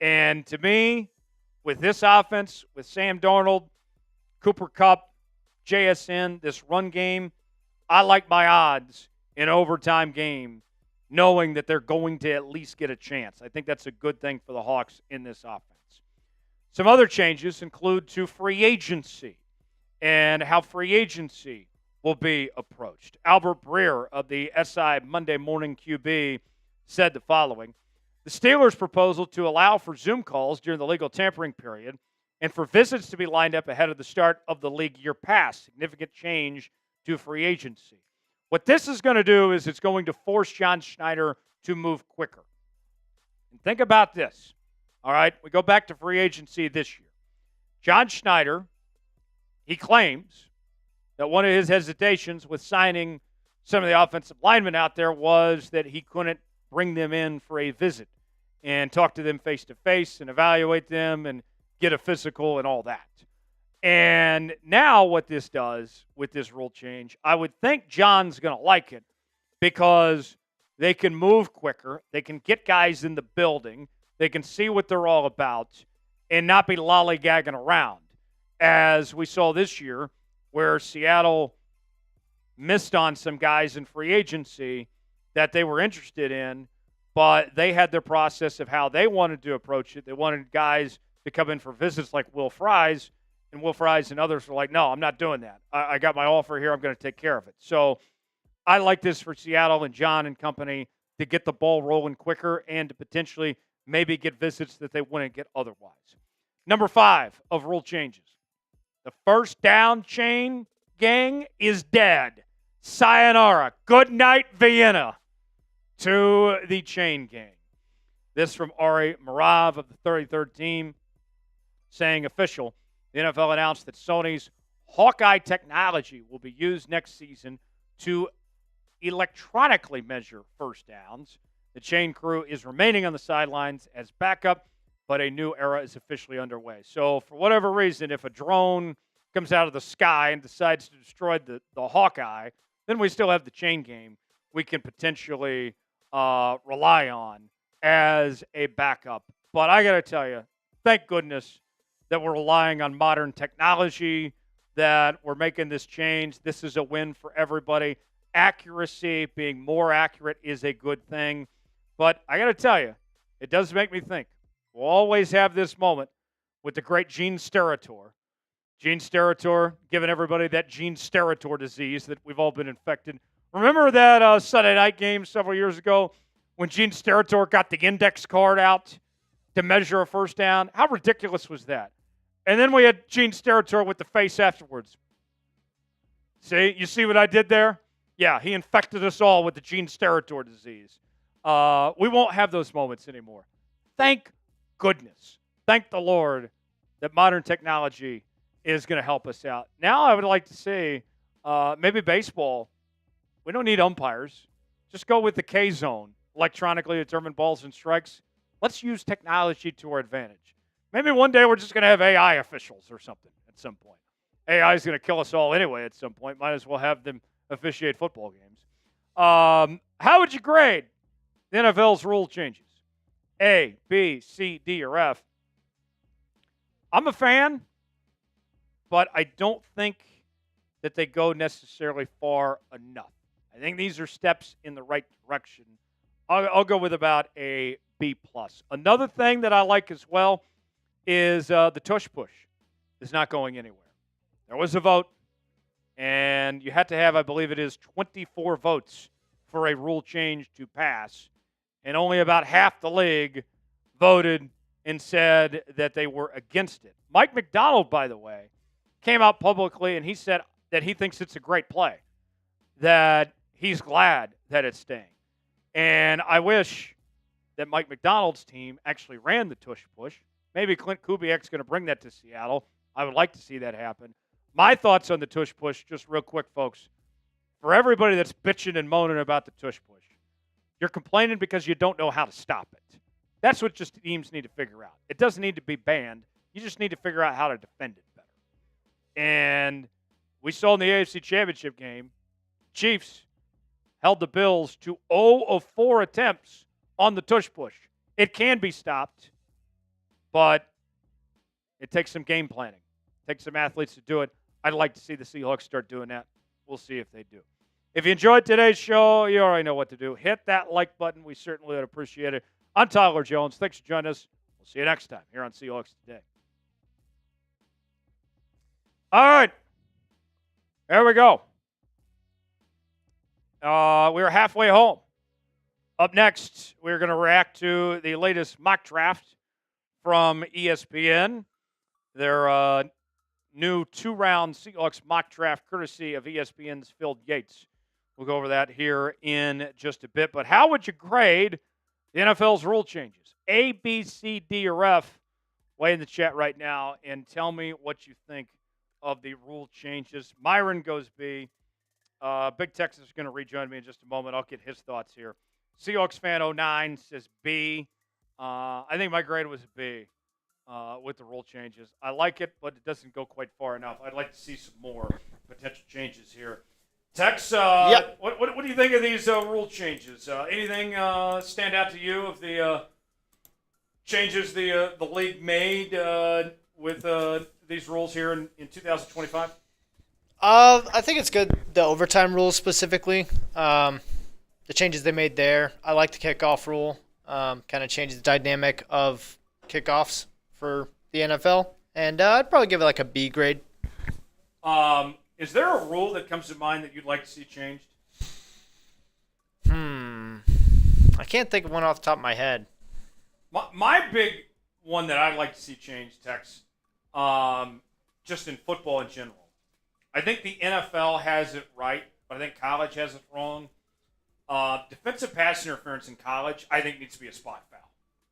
game. And to me, with this offense, with Sam Darnold, Cooper Kupp, JSN, this run game, I like my odds in an overtime game, knowing that they're going to at least get a chance. I think that's a good thing for the Hawks in this offense. Some other changes include to free agency and how free agency will be approached. Albert Breer of the SI Monday Morning QB said the following. The Steelers' proposal to allow for Zoom calls during the legal tampering period and for visits to be lined up ahead of the start of the league year pass. Significant change to free agency. What this is going to do is it's going to force John Schneider to move quicker. And think about this. All right, we go back to free agency this year. John Schneider, he claims that one of his hesitations with signing some of the offensive linemen out there was that he couldn't bring them in for a visit and talk to them face-to-face and evaluate them and get a physical and all that. And now what this does with this rule change, I would think John's going to like it because they can move quicker. They can get guys in the building. They can see what they're all about and not be lollygagging around, as we saw this year where Seattle missed on some guys in free agency that they were interested in, but they had their process of how they wanted to approach it. They wanted guys to come in for visits like Will Fries, and Will Fries and others were like, no, I'm not doing that. I got my offer here. I'm going to take care of it. So I like this for Seattle and John and company to get the ball rolling quicker and to potentially maybe get visits that they wouldn't get otherwise. Number 5 of rule changes. The first down chain gang is dead. Sayonara. Good night, Vienna, to the chain gang. This from Ari Marav of the 33rd team saying official. The NFL announced that Sony's Hawkeye technology will be used next season to electronically measure first downs. The chain crew is remaining on the sidelines as backup, but a new era is officially underway. So for whatever reason, if a drone comes out of the sky and decides to destroy the Hawkeye, then we still have the chain game we can potentially rely on as a backup. But I got to tell you, thank goodness that we're relying on modern technology, that we're making this change. This is a win for everybody. Accuracy, being more accurate, is a good thing. But I got to tell you, it does make me think. We'll always have this moment with the great Gene Steratore. Gene Steratore giving everybody that Gene Steratore disease that we've all been infected. Remember that Sunday night game several years ago when Gene Steratore got the index card out to measure a first down? How ridiculous was that? And then we had Gene Steratore with the face afterwards. See? You see what I did there? Yeah, he infected us all with the Gene Steratore disease. We won't have those moments anymore. Thank goodness. thank the Lord that modern technology is going to help us out. Now I would like to see maybe baseball. We don't need umpires. Just go with the K-zone, electronically determined balls and strikes. Let's use technology to our advantage. Maybe one day we're just going to have AI officials or something at some point. AI is going to kill us all anyway at some point. Might as well have them officiate football games. How would you grade the NFL's rule changes? A, B, C, D, or F? I'm a fan, but I don't think that they go necessarily far enough. I think these are steps in the right direction. I'll go with about a B+. Another thing that I like as well is the tush push is not going anywhere. There was a vote, and you had to have, I believe it is, 24 votes for a rule change to pass, and only about half the league voted and said that they were against it. Mike McDonald, by the way, came out publicly, and he said that he thinks it's a great play, that he's glad that it's staying. And I wish that Mike McDonald's team actually ran the tush push. Maybe Clint Kubiak's going to bring that to Seattle. I would like to see that happen. My thoughts on the tush push, just real quick, folks. For everybody that's bitching and moaning about the tush push, you're complaining because you don't know how to stop it. That's what just teams need to figure out. It doesn't need to be banned. You just need to figure out how to defend it better. And we saw in the AFC Championship game, Chiefs held the Bills to 0 of 4 attempts on the tush push. It can be stopped, but it takes some game planning. It takes some athletes to do it. I'd like to see the Seahawks start doing that. We'll see if they do. If you enjoyed today's show, you already know what to do. Hit that like button. We certainly would appreciate it. I'm Tyler Jones. Thanks for joining us. We'll see you next time here on Seahawks Today. All right. There we go. We're halfway home. Up next, we're going to react to the latest mock draft from ESPN. Their new 2-round Seahawks mock draft courtesy of ESPN's Field Yates. We'll go over that here in just a bit. But how would you grade the NFL's rule changes? A, B, C, D, or F? Weigh in the chat right now and tell me what you think of the rule changes. Myron goes B. Big Texas is going to rejoin me in just a moment. I'll get his thoughts here. Seahawks fan 09 says B. I think my grade was a B with the rule changes. I like it, but it doesn't go quite far enough. I'd like to see some more potential changes here. Tex, Yep. What do you think of these rule changes? Anything stand out to you of the changes the league made with these rules here in 2025? I think it's good, the overtime rules specifically. The changes they made there. I like the kickoff rule. Kind of changes the dynamic of kickoffs for the NFL. And I'd probably give it like a B grade. Is there a rule that comes to mind that you'd like to see changed? I can't think of one off the top of my head. My big one that I'd like to see changed, Tex, just in football in general. I think the NFL has it right, but I think college has it wrong. Defensive pass interference in college, I think, needs to be a spot foul.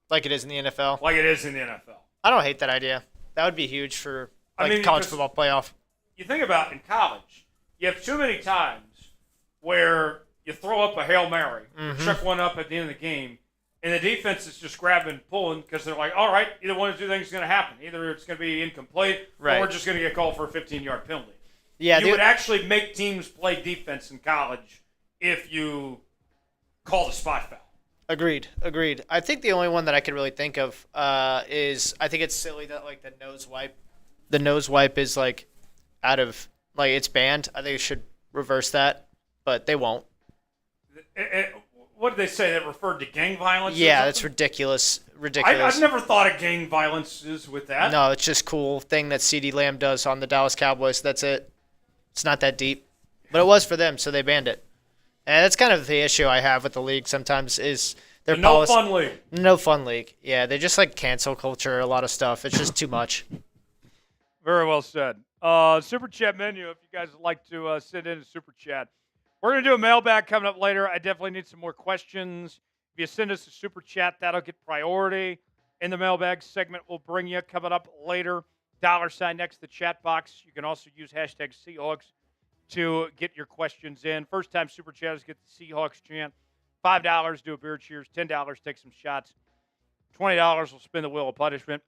Like it is in the NFL? Like it is in the NFL. I don't hate that idea. That would be huge for college football playoff. You think about in college, you have too many times where you throw up a Hail Mary, chuck one up at the end of the game, and the defense is just grabbing and pulling because they're like, all right, either one of two things is going to happen. Either it's going to be incomplete or we're just going to get called for a 15-yard penalty. Yeah, you would actually make teams play defense in college if you called a spot foul. Agreed. I think the only one that I could really think of is I think it's silly that like the nose wipe is like out of like it's banned. I think it should reverse that, but they won't. What did they say? That referred to gang violence? Yeah, that's ridiculous. I've never thought of gang violences with that. No, it's just cool thing that CeeDee Lamb does on the Dallas Cowboys. That's it. It's not that deep, but it was for them, so they banned it. And that's kind of the issue I have with the league sometimes is their policy. No fun league. No fun league. Yeah, they just like cancel culture, a lot of stuff. It's just too much. Very well said. Super chat menu, if you guys would like to send in a super chat. We're going to do a mailbag coming up later. I definitely need some more questions. If you send us a super chat, that'll get priority. in the mailbag segment we'll bring you coming up later. $ next to the chat box. You can also use hashtag Seahawks to get your questions in. First-time Super Chatters get the Seahawks chant. $5, do a beer cheers. $10, take some shots. $20 will spin the wheel of punishment.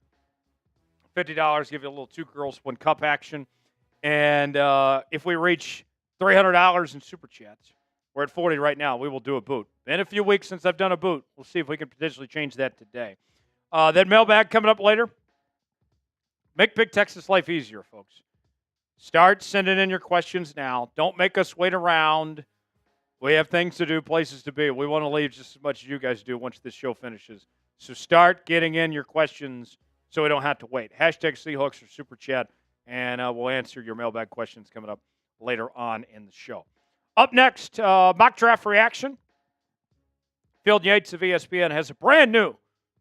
$50, give you a little two girls, one cup action. And if we reach $300 in Super Chats, we're at 40 right now, we will do a boot. Been a few weeks since I've done a boot. We'll see if we can potentially change that today. That mailbag coming up later. Make Big Texas life easier, folks. Start sending in your questions now. Don't make us wait around. We have things to do, places to be. We want to leave just as much as you guys do once this show finishes. So start getting in your questions so we don't have to wait. Hashtag Seahawks or Super Chat, and we'll answer your mailbag questions coming up later on in the show. Up next, mock draft reaction. Field Yates of ESPN has a brand new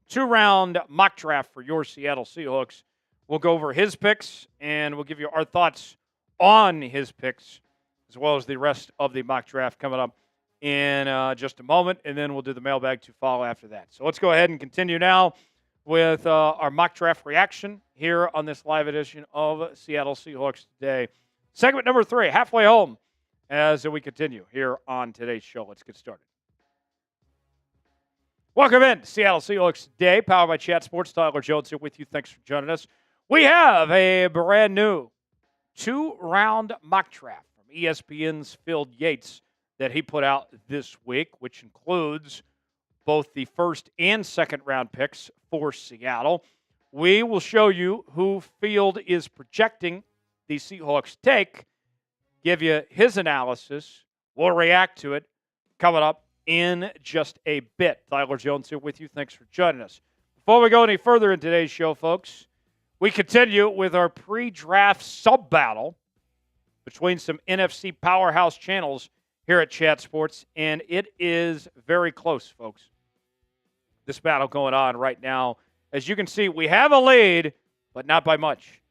2-round mock draft for your Seattle Seahawks. We'll go over his picks, and we'll give you our thoughts on his picks, as well as the rest of the mock draft coming up in just a moment, and then we'll do the mailbag to follow after that. So let's go ahead and continue now with our mock draft reaction here on this live edition of Seattle Seahawks Today. Segment number 3, halfway home, as we continue here on today's show. Let's get started. Welcome in to Seattle Seahawks Today, powered by Chat Sports. Tyler Jones here with you. Thanks for joining us. We have a brand new 2-round mock draft from ESPN's Field Yates that he put out this week, which includes both the first and second round picks for Seattle. We will show you who Field is projecting the Seahawks take, give you his analysis. We'll react to it coming up in just a bit. Tyler Jones here with you. Thanks for joining us. Before we go any further in today's show, folks, we continue with our pre-draft sub-battle between some NFC powerhouse channels here at Chat Sports, and it is very close, folks. This battle going on right now. As you can see, we have a lead, but not by much.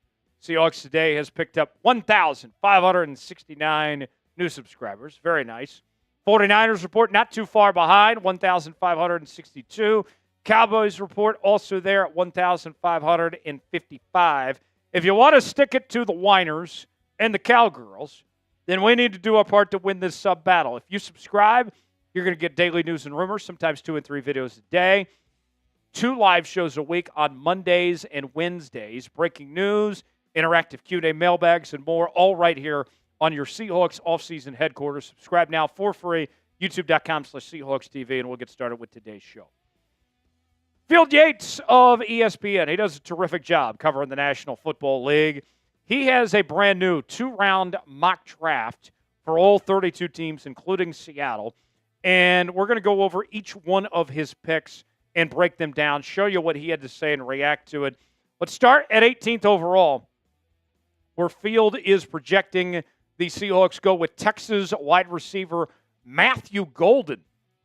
Seahawks Today has picked up 1,569 new subscribers. Very nice. 49ers report not too far behind, 1,562. Cowboys report also there at 1,555. If you want to stick it to the whiners and the cowgirls, then we need to do our part to win this sub-battle. If you subscribe, you're going to get daily news and rumors, sometimes 2 and 3 videos a day. 2 live shows a week on Mondays and Wednesdays. Breaking news, interactive Q&A mailbags, and more, all right here on your Seahawks offseason headquarters. Subscribe now for free, youtube.com/SeahawksTV, and we'll get started with today's show. Field Yates of ESPN, he does a terrific job covering the National Football League. He has a brand new 2-round mock draft for all 32 teams, including Seattle. And we're going to go over each one of his picks and break them down, show you what he had to say and react to it. Let's start at 18th overall, where Field is projecting the Seahawks go with Texas wide receiver Matthew Golden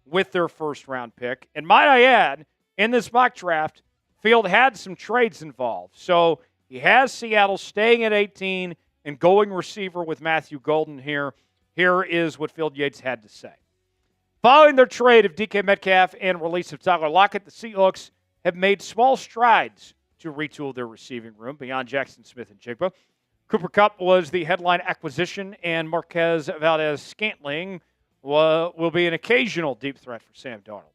with their first-round pick. And might I add, in this mock draft, Field had some trades involved. So he has Seattle staying at 18 and going receiver with Matthew Golden here. Here is what Field Yates had to say. Following their trade of DK Metcalf and release of Tyler Lockett, the Seahawks have made small strides to retool their receiving room beyond Jackson Smith and Jigba. Cooper Kupp was the headline acquisition, and Marquez Valdes-Scantling will be an occasional deep threat for Sam Darnold.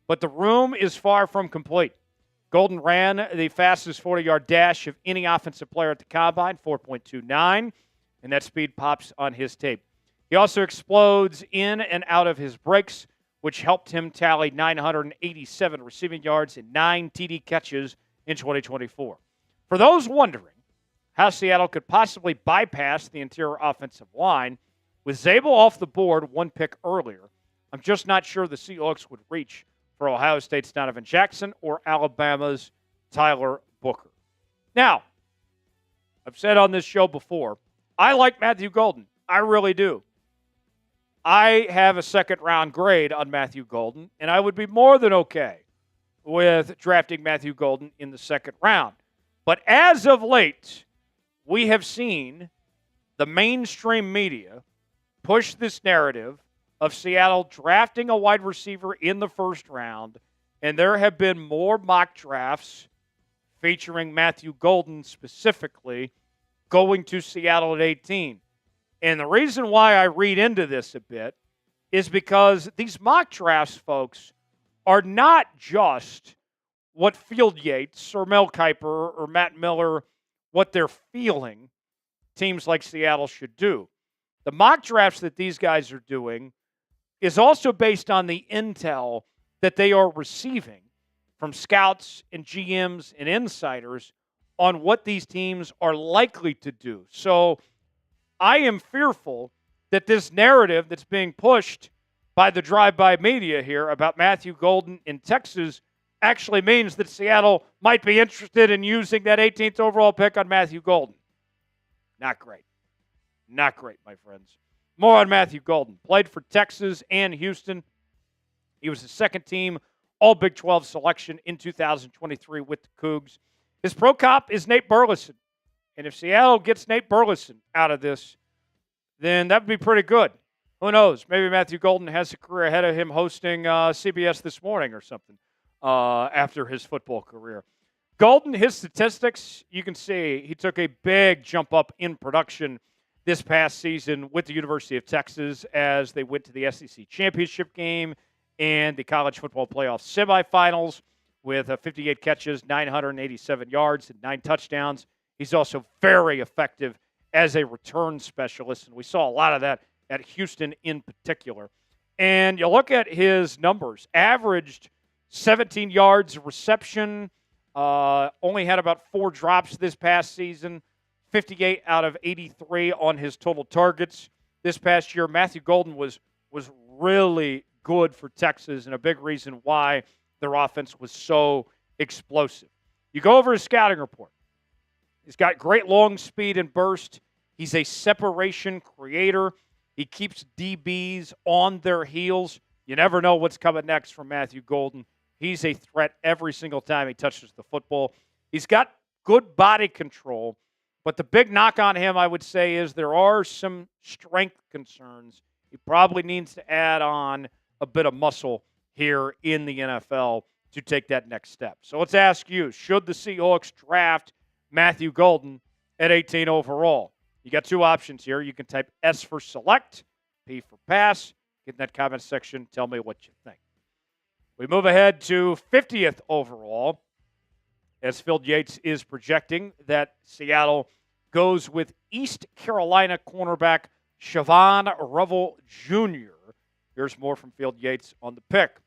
But the room is far from complete. Golden ran the fastest 40-yard dash of any offensive player at the Combine, 4.29, and that speed pops on his tape. He also explodes in and out of his breaks, which helped him tally 987 receiving yards and 9 TD catches in 2024. For those wondering how Seattle could possibly bypass the interior offensive line, with Zabel off the board 1 pick earlier, I'm just not sure the Seahawks would reach for Ohio State's Donovan Jackson or Alabama's Tyler Booker. Now, I've said on this show before, I like Matthew Golden. I really do. I have a second-round grade on Matthew Golden, and I would be more than okay with drafting Matthew Golden in the second round. But as of late, we have seen the mainstream media push this narrative of Seattle drafting a wide receiver in the first round And there have been more mock drafts featuring Matthew Golden specifically going to Seattle at 18. And the reason why I read into this a bit is because these mock drafts, folks, are not just what Field Yates or Mel Kiper or Matt Miller, what they're feeling teams like Seattle should do. The mock drafts that these guys are doing is also based on the intel that they are receiving from scouts and GMs and insiders on what these teams are likely to do. So I am fearful that this narrative that's being pushed by the drive-by media here about Matthew Golden in Texas actually means that Seattle might be interested in using that 18th overall pick on Matthew Golden. Not great. Not great, my friends. More on Matthew Golden. Played for Texas and Houston. He was the second-team All-Big 12 selection in 2023 with the Cougs. His pro cop is Nate Burleson. And if Seattle gets Nate Burleson out of this, then that would be pretty good. Who knows? Maybe Matthew Golden has a career ahead of him hosting CBS This Morning or something after his football career. Golden, his statistics, you can see he took a big jump up in production this past season with the University of Texas as they went to the SEC championship game and the college football playoff semifinals with 58 catches, 987 yards, and 9 touchdowns. He's also very effective as a return specialist, and we saw a lot of that at Houston in particular. And you look at his numbers, averaged 17 yards reception, only had about 4 drops this past season, 58 out of 83 on his total targets this past year. Matthew Golden was really good for Texas and a big reason why their offense was so explosive. You go over his scouting report. He's got great long speed and burst. He's a separation creator. He keeps DBs on their heels. You never know what's coming next from Matthew Golden. He's a threat every single time he touches the football. He's got good body control, but the big knock on him, I would say, is there are some strength concerns. He probably needs to add on a bit of muscle here in the NFL to take that next step. So let's ask you, should the Seahawks draft Matthew Golden at 18 overall? You got 2 options here. You can type S for select, P for pass. Get in that comment section. Tell me what you think. We move ahead to 50th overall as Field Yates is projecting that Seattle goes with East Carolina cornerback Siobhan Revel Jr. Here's more from Field Yates on the pick.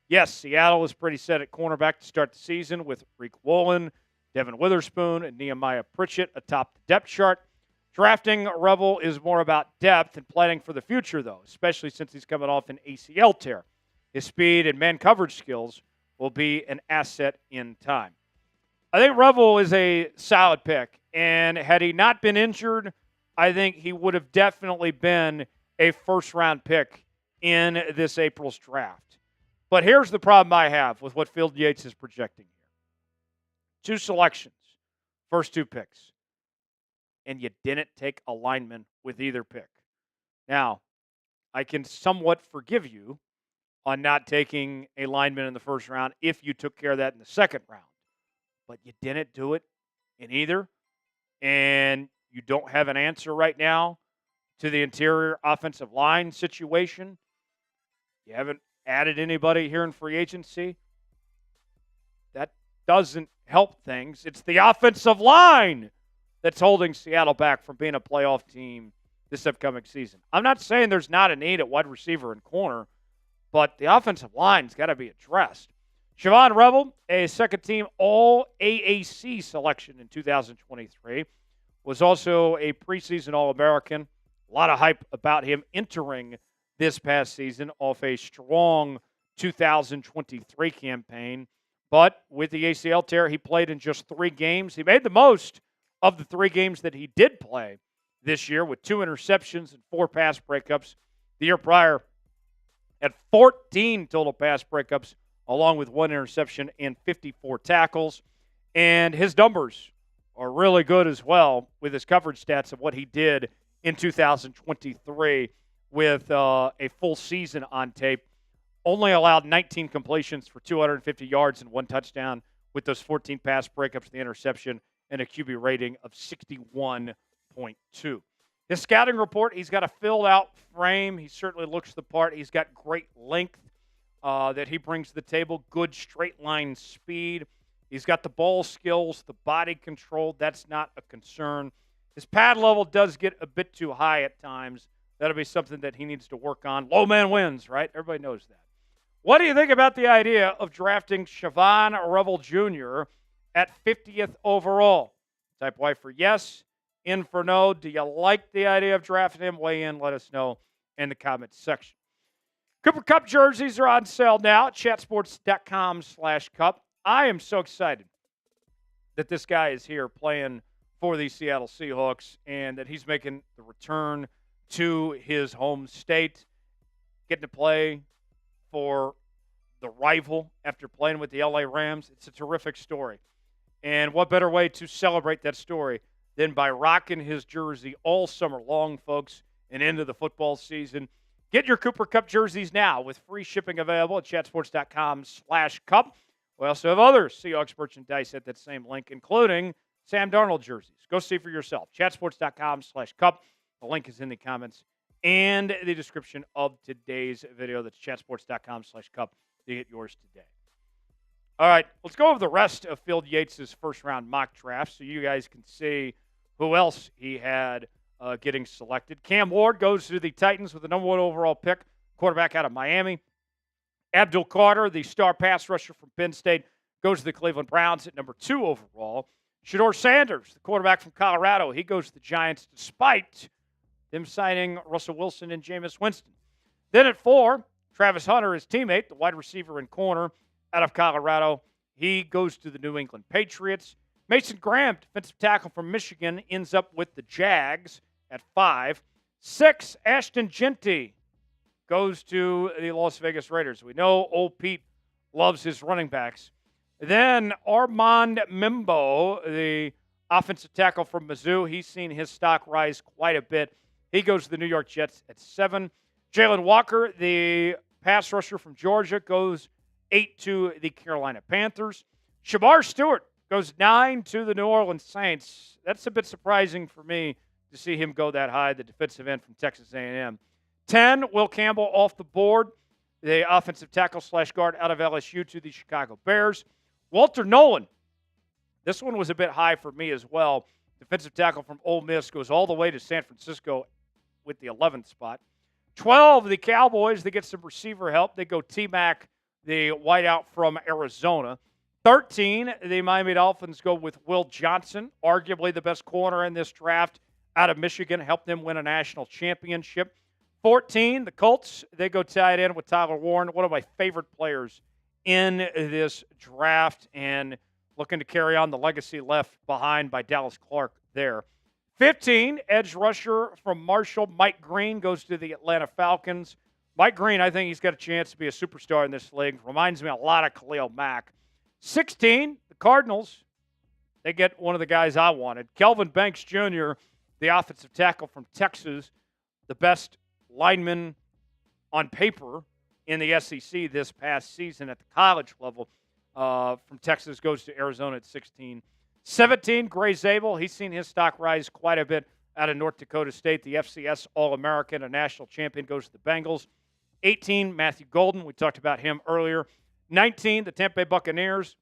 Yes, Seattle is pretty set at cornerback to start the season with Reek Woolen, Devin Witherspoon, and Nehemiah Pritchett atop the depth chart. Drafting Revel is more about depth and planning for the future, though, especially since he's coming off an ACL tear. His speed and man coverage skills will be an asset in time. I think Revel is a solid pick, and had he not been injured, I think he would have definitely been a first-round pick in this April's draft. But here's the problem I have with what Field Yates is projecting here. 2 selections, first 2 picks, and you didn't take a lineman with either pick. Now, I can somewhat forgive you on not taking a lineman in the first round if you took care of that in the second round. But you didn't do it in either, and you don't have an answer right now to the interior offensive line situation. You haven't added anybody here in free agency. That doesn't help things. It's the offensive line that's holding Seattle back from being a playoff team this upcoming season. I'm not saying there's not a need at wide receiver and corner, but the offensive line's got to be addressed. Siobhan Revel, a second-team All-AAC selection in 2023, was also a preseason All-American. A lot of hype about him entering this past season off a strong 2023 campaign. But with the ACL tear, he played in just 3 games. He made the most of the 3 games that he did play this year with 2 interceptions and 4 pass breakups. The year prior, had 14 total pass breakups, along with 1 interception and 54 tackles. And his numbers are really good as well with his coverage stats of what he did in 2023 with a full season on tape. only allowed 19 completions for 250 yards and 1 touchdown with those 14 pass breakups, the interception, and a QB rating of 61.2. His scouting report, he's got a filled-out frame. He certainly looks the part. He's got great length that he brings to the table, good straight-line speed. He's got the ball skills, the body control. That's not a concern. His pad level does get a bit too high at times. That'll be something that he needs to work on. Low man wins, right? Everybody knows that. What do you think about the idea of drafting Siobhan Revel Jr. at 50th overall? Type Y for yes, in for no. Do you like the idea of drafting him? Weigh in. Let us know in the comments section. Cooper Kupp jerseys are on sale now at chatsports.com/cup. I am so excited that this guy is here playing for the Seattle Seahawks and that he's making the return to his home state, getting to play for the rival after playing with the LA Rams. It's a terrific story. And what better way to celebrate that story than by rocking his jersey all summer long, folks, and into the football season. Get your Cooper Kupp jerseys now with free shipping available at chatsports.com/cup. We also have other Seahawks merchandise at that same link, including Sam Darnold jerseys. Go see for yourself. chatsports.com/cup. The link is in the comments and the description of today's video. That's chatsports.com/cup to get yours today. All right, let's go over the rest of Field Yates' first-round mock draft so you guys can see who else he had getting selected. Cam Ward goes to the Titans with the number 1 overall pick, quarterback out of Miami. Abdul Carter, the star pass rusher from Penn State, goes to the Cleveland Browns at number 2 overall. Shedeur Sanders, the quarterback from Colorado, he goes to the Giants despite them signing Russell Wilson and Jameis Winston. Then at 4, Travis Hunter, his teammate, the wide receiver and corner out of Colorado, he goes to the New England Patriots. Mason Graham, defensive tackle from Michigan, ends up with the Jags at 5. 6, Ashton Jeanty goes to the Las Vegas Raiders. We know old Pete loves his running backs. Then Armand Mimbo, the offensive tackle from Mizzou, he's seen his stock rise quite a bit. He goes to the New York Jets at 7. Jalen Walker, the pass rusher from Georgia, goes 8 to the Carolina Panthers. Shamar Stewart goes 9 to the New Orleans Saints. That's a bit surprising for me to see him go that high, the defensive end from Texas A&M. 10, Will Campbell off the board, the offensive tackle/guard out of LSU to the Chicago Bears. Walter Nolan, this one was a bit high for me as well. Defensive tackle from Ole Miss goes all the way to San Francisco with the 11th spot. 12, the Cowboys, they get some receiver help. They go T-Mac, the wideout from Arizona. 13, the Miami Dolphins go with Will Johnson, arguably the best corner in this draft out of Michigan, helped them win a national championship. 14, the Colts, they go tight end with Tyler Warren, one of my favorite players in this draft, and looking to carry on the legacy left behind by Dallas Clark there. 15, edge rusher from Marshall, Mike Green, goes to the Atlanta Falcons. Mike Green, I think he's got a chance to be a superstar in this league. Reminds me a lot of Khalil Mack. 16, the Cardinals, they get one of the guys I wanted. Kelvin Banks Jr., the offensive tackle from Texas, the best lineman on paper in the SEC this past season at the college level from Texas, goes to Arizona at 16. 17, Gray Zabel. He's seen his stock rise quite a bit out of North Dakota State. The FCS All-American, a national champion, goes to the Bengals. 18, Matthew Golden. We talked about him earlier. 19, the Tampa Bay Buccaneers.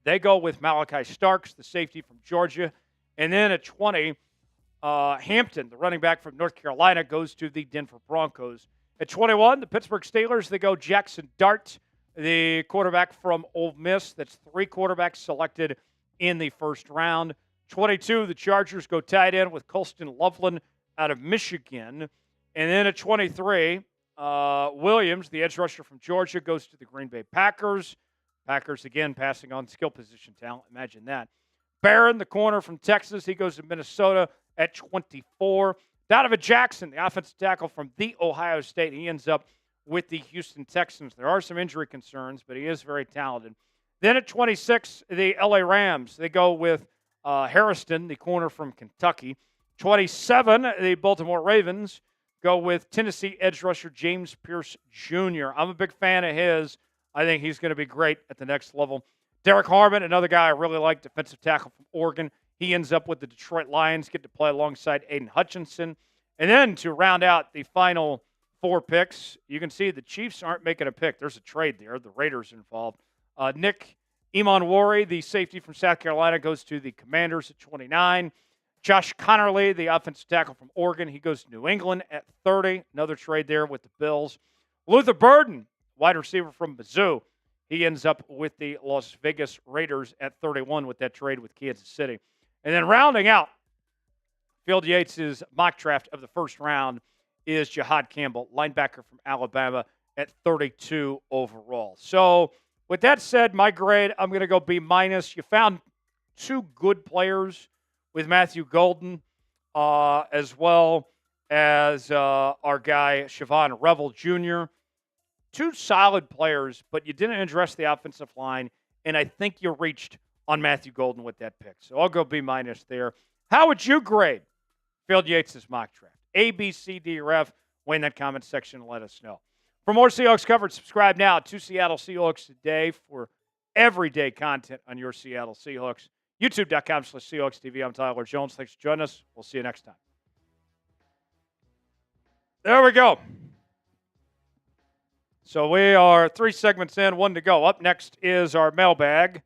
They go with Malachi Starks, the safety from Georgia. And then at 20, Hampton, the running back from North Carolina, goes to the Denver Broncos. At 21, the Pittsburgh Steelers, they go Jackson Dart, the quarterback from Ole Miss. That's 3 quarterbacks selected in the first round. 22, the Chargers go tight end with Colston Loveland out of Michigan. And then at 23, Williams, the edge rusher from Georgia, goes to the Green Bay Packers. Packers, again, passing on skill position talent. Imagine that. Barron, the corner from Texas, he goes to Minnesota at 24. Donovan Jackson, the offensive tackle from the Ohio State, he ends up with the Houston Texans. There are some injury concerns, but he is very talented. Then at 26, the LA Rams, they go with Harrison, the corner from Kentucky. 27, the Baltimore Ravens go with Tennessee edge rusher James Pierce Jr. I'm a big fan of his. I think he's going to be great at the next level. Derek Harmon, another guy I really like, defensive tackle from Oregon. He ends up with the Detroit Lions, get to play alongside Aiden Hutchinson. And then to round out the final 4 picks, you can see the Chiefs aren't making a pick. There's a trade there. The Raiders involved. Nick Emonwari, the safety from South Carolina, goes to the Commanders at 29. Josh Connerly, the offensive tackle from Oregon, he goes to New England at 30. Another trade there with the Bills. Luther Burden, wide receiver from Mizzou, he ends up with the Las Vegas Raiders at 31 with that trade with Kansas City. And then rounding out Field Yates' mock draft of the first round is Jihad Campbell, linebacker from Alabama, at 32 overall. So with that said, my grade, I'm going to go B-. You found 2 good players with Matthew Golden, as well as our guy Siobhan Revel Jr. 2 solid players, but you didn't address the offensive line, and I think you reached on Matthew Golden with that pick. So I'll go B- there. How would you grade Field Yates' mock draft? A, B, C, D, or F? Weigh in that comment section and let us know. For more Seahawks coverage, subscribe now to Seattle Seahawks Today for everyday content on your Seattle Seahawks. YouTube.com/Seahawks TV. I'm Tyler Jones. Thanks for joining us. We'll see you next time. There we go. So we are 3 segments in, 1 to go. Up next is our mailbag.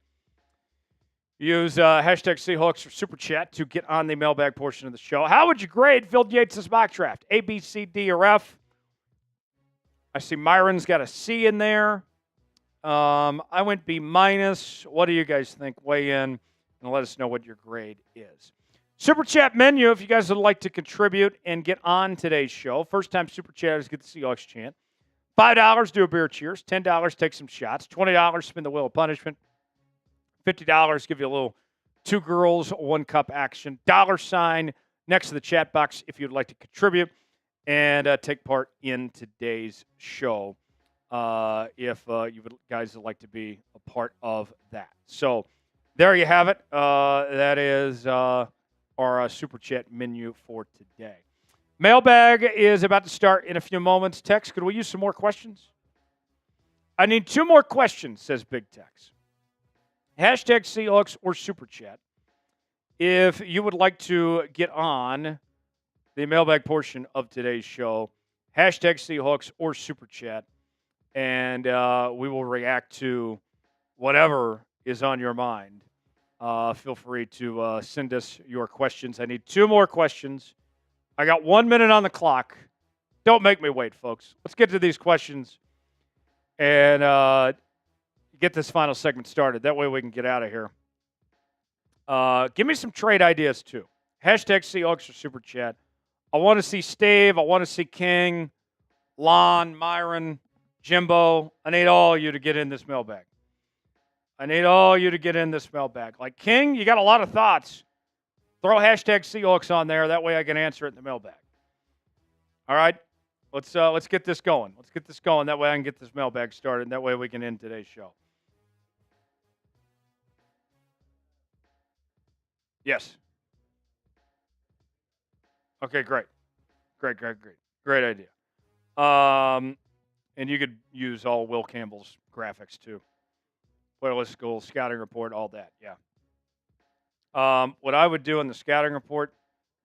Use hashtag Seahawks for Super Chat to get on the mailbag portion of the show. How would you grade Field Yates' mock draft? A, B, C, D, or F? I see Myron's got a C in there. I went B-. What do you guys think? Weigh in and let us know what your grade is. Super Chat menu, if you guys would like to contribute and get on today's show. First time Super Chatters get the Seahawks chant. $5, do a beer cheers. $10, take some shots. $20, spin the wheel of punishment. $50, give you a little 2 girls, 1 cup action. $sign next to the chat box if you'd like to contribute and take part in today's show if you guys would like to be a part of that. So there you have it. That is our Super Chat menu for today. Mailbag is about to start in a few moments. Tex, could we use some more questions? I need 2 more questions, says Big Tex. Hashtag Seahawks or Super Chat. If you would like to get on the mailbag portion of today's show, hashtag Seahawks or Super Chat, and we will react to whatever is on your mind. Feel free to send us your questions. I need 2 more questions. I got 1 minute on the clock. Don't make me wait, folks. Let's get to these questions and get this final segment started. That way we can get out of here. Give me some trade ideas, too. Hashtag Seahawks or Super Chat. I want to see Steve. I want to see King, Lon, Myron, Jimbo. I need all of you to get in this mailbag. Like King, you got a lot of thoughts. Throw hashtag Seahawks on there. That way I can answer it in the mailbag. All right? Let's get this going. That way I can get this mailbag started, and that way we can end today's show. Yes. Okay, great. Great idea. And you could use all Will Campbell's graphics, too. Playlist school, scouting report, all that, yeah. What I would do in the scouting report,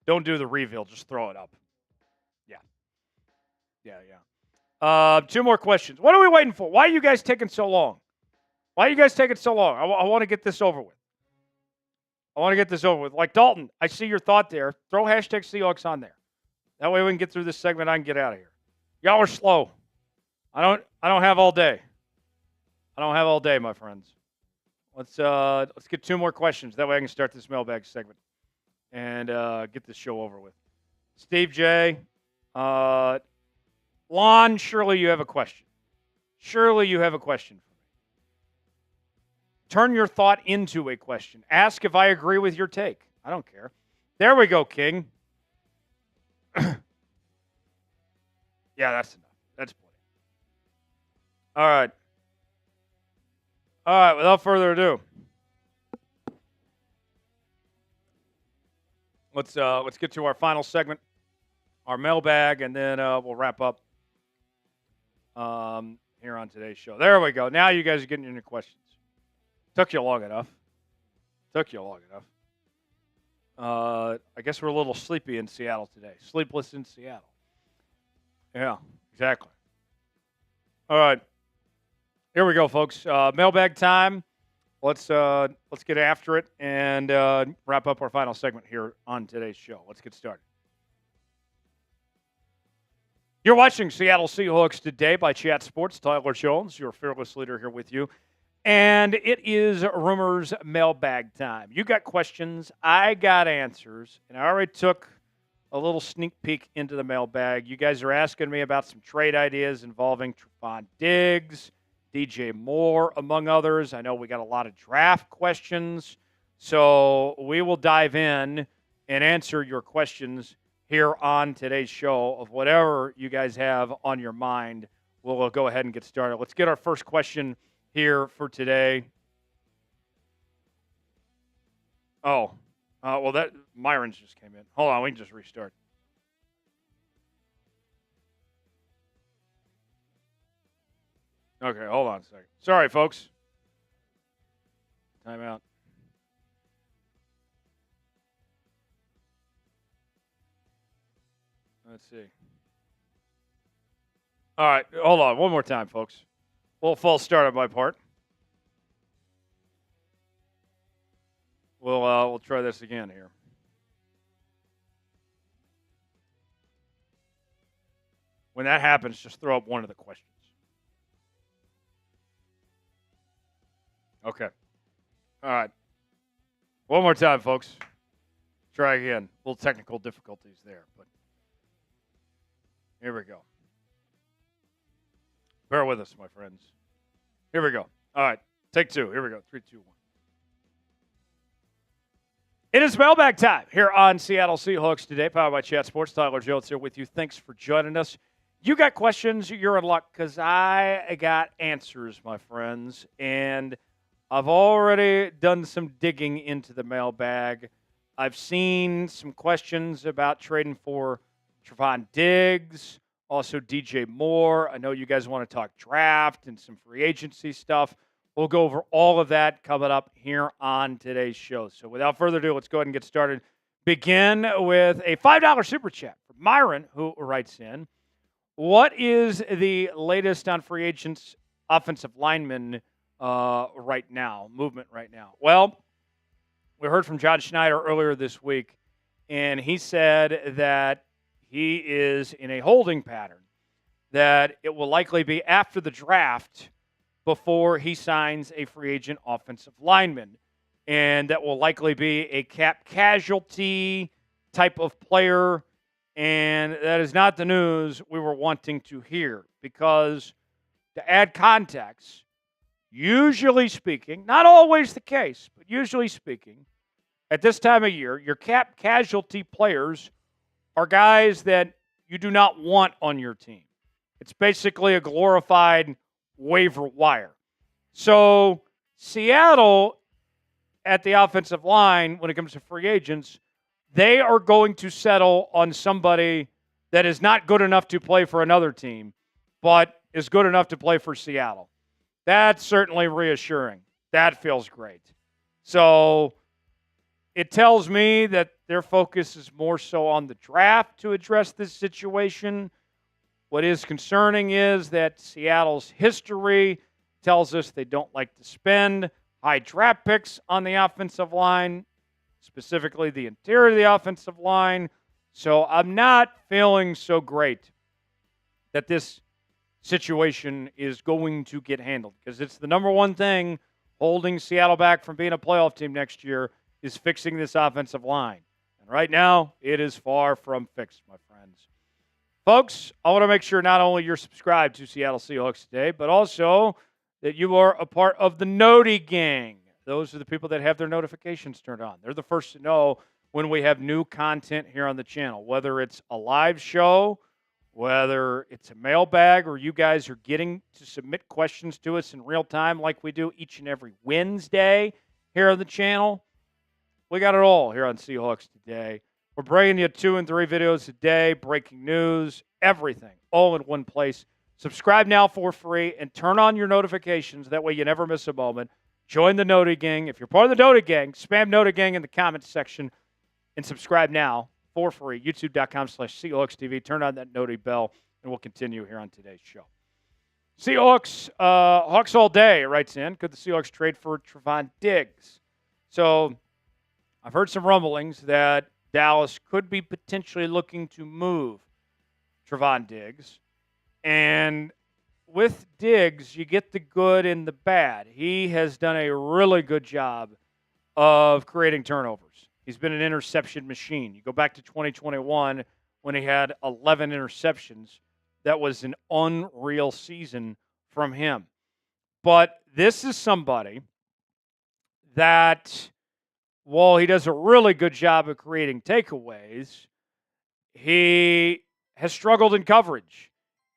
don't do the reveal, just throw it up. Yeah. 2 more questions. What are we waiting for? Why are you guys taking so long? I want to get this over with. Like Dalton, I see your thought there. Throw hashtag Seahawks on there. That way we can get through this segment. I can get out of here. Y'all are slow. I don't have all day. My friends. Let's get 2 more questions. That way I can start this mailbag segment and get this show over with. Steve J. Lon, surely you have a question. For me. Turn your thought into a question. Ask if I agree with your take. I don't care. There we go, King. Yeah, that's enough. That's plenty. All right, without further ado, let's get to our final segment our mailbag, and then we'll wrap up here on today's show. There we go. Now you guys are getting into questions. Took you long enough. I guess we're a little sleepy in Seattle today. Sleepless in Seattle. Yeah, exactly. All right. Here we go, folks. Mailbag time. Let's get after it and wrap up our final segment here on today's show. Let's get started. You're watching Seattle Seahawks Today by Chat Sports. Tyler Jones, your fearless leader, here with you. And it is Rumors Mailbag time. You got questions. I got answers. And I already took a little sneak peek into the mailbag. You guys are asking me about some trade ideas involving Trevon Diggs, DJ Moore, among others. I know we got a lot of draft questions. So we will dive in and answer your questions here on today's show of whatever you guys have on your mind. We'll go ahead and get started. Let's get our first question here for today. Well, that Myron's just came in. Hold on, we can just restart. Okay, hold on a second. Sorry, folks. Time out. Let's see. All right, hold on. One more time, folks. Well, false start on my part. We'll try this again here. When that happens, just throw up one of the questions. Okay. All right. One more time, folks. Try again. A little technical difficulties there, but here we go. Bear with us, my friends. Here we go. All right. Take two. Here we go. 3, 2, 1. It is mailbag time here on Seattle Seahawks Today, powered by Chat Sports. Tyler Jones here with you. Thanks for joining us. You got questions, you're in luck, because I got answers, my friends. And I've already done some digging into the mailbag. I've seen some questions about trading for Trevon Diggs, also DJ Moore. I know you guys want to talk draft and some free agency stuff. We'll go over all of that coming up here on today's show. So without further ado, let's go ahead and get started. Begin with a $5 super chat from Myron, who writes in, what is the latest on free agents, offensive linemen right now, movement right now? Well, we heard from John Schneider earlier this week, and he said that he is in a holding pattern, that it will likely be after the draft before he signs a free agent offensive lineman, and that will likely be a cap casualty type of player. And that is not the news we were wanting to hear, because to add context, usually speaking, not always the case, but usually speaking, at this time of year, your cap casualty players are guys that you do not want on your team. It's basically a glorified waiver wire. So Seattle, at the offensive line, when it comes to free agents, they are going to settle on somebody that is not good enough to play for another team, but is good enough to play for Seattle. That's certainly reassuring. That feels great. So it tells me that their focus is more so on the draft to address this situation. What is concerning is that Seattle's history tells us they don't like to spend high draft picks on the offensive line, specifically the interior of the offensive line. So I'm not feeling so great that this situation is going to get handled, because it's the number one thing holding Seattle back from being a playoff team next year is fixing this offensive line. And right now, it is far from fixed, my friends. Folks, I want to make sure not only you're subscribed to Seattle Seahawks Today, but also that you are a part of the Noti Gang. Those are the people that have their notifications turned on. They're the first to know when we have new content here on the channel, whether it's a live show, whether it's a mailbag, or you guys are getting to submit questions to us in real time like we do each and every Wednesday here on the channel. We got it all here on Seahawks Today. We're bringing you 2 and 3 videos a day, breaking news, everything, all in one place. Subscribe now for free and turn on your notifications. That way you never miss a moment. Join the Noti Gang. If you're part of the Noti Gang, spam Noti Gang in the comments section and subscribe now for free. YouTube.com/Seahawks TV. Turn on that Noti bell, and we'll continue here on today's show. Seahawks, Hawks all day writes in. Could the Seahawks trade for Trevon Diggs? So I've heard some rumblings that Dallas could be potentially looking to move Trevon Diggs. And with Diggs, you get the good and the bad. He has done a really good job of creating turnovers. He's been an interception machine. You go back to 2021 when he had 11 interceptions. That was an unreal season from him. But this is somebody that, while he does a really good job of creating takeaways, he has struggled in coverage.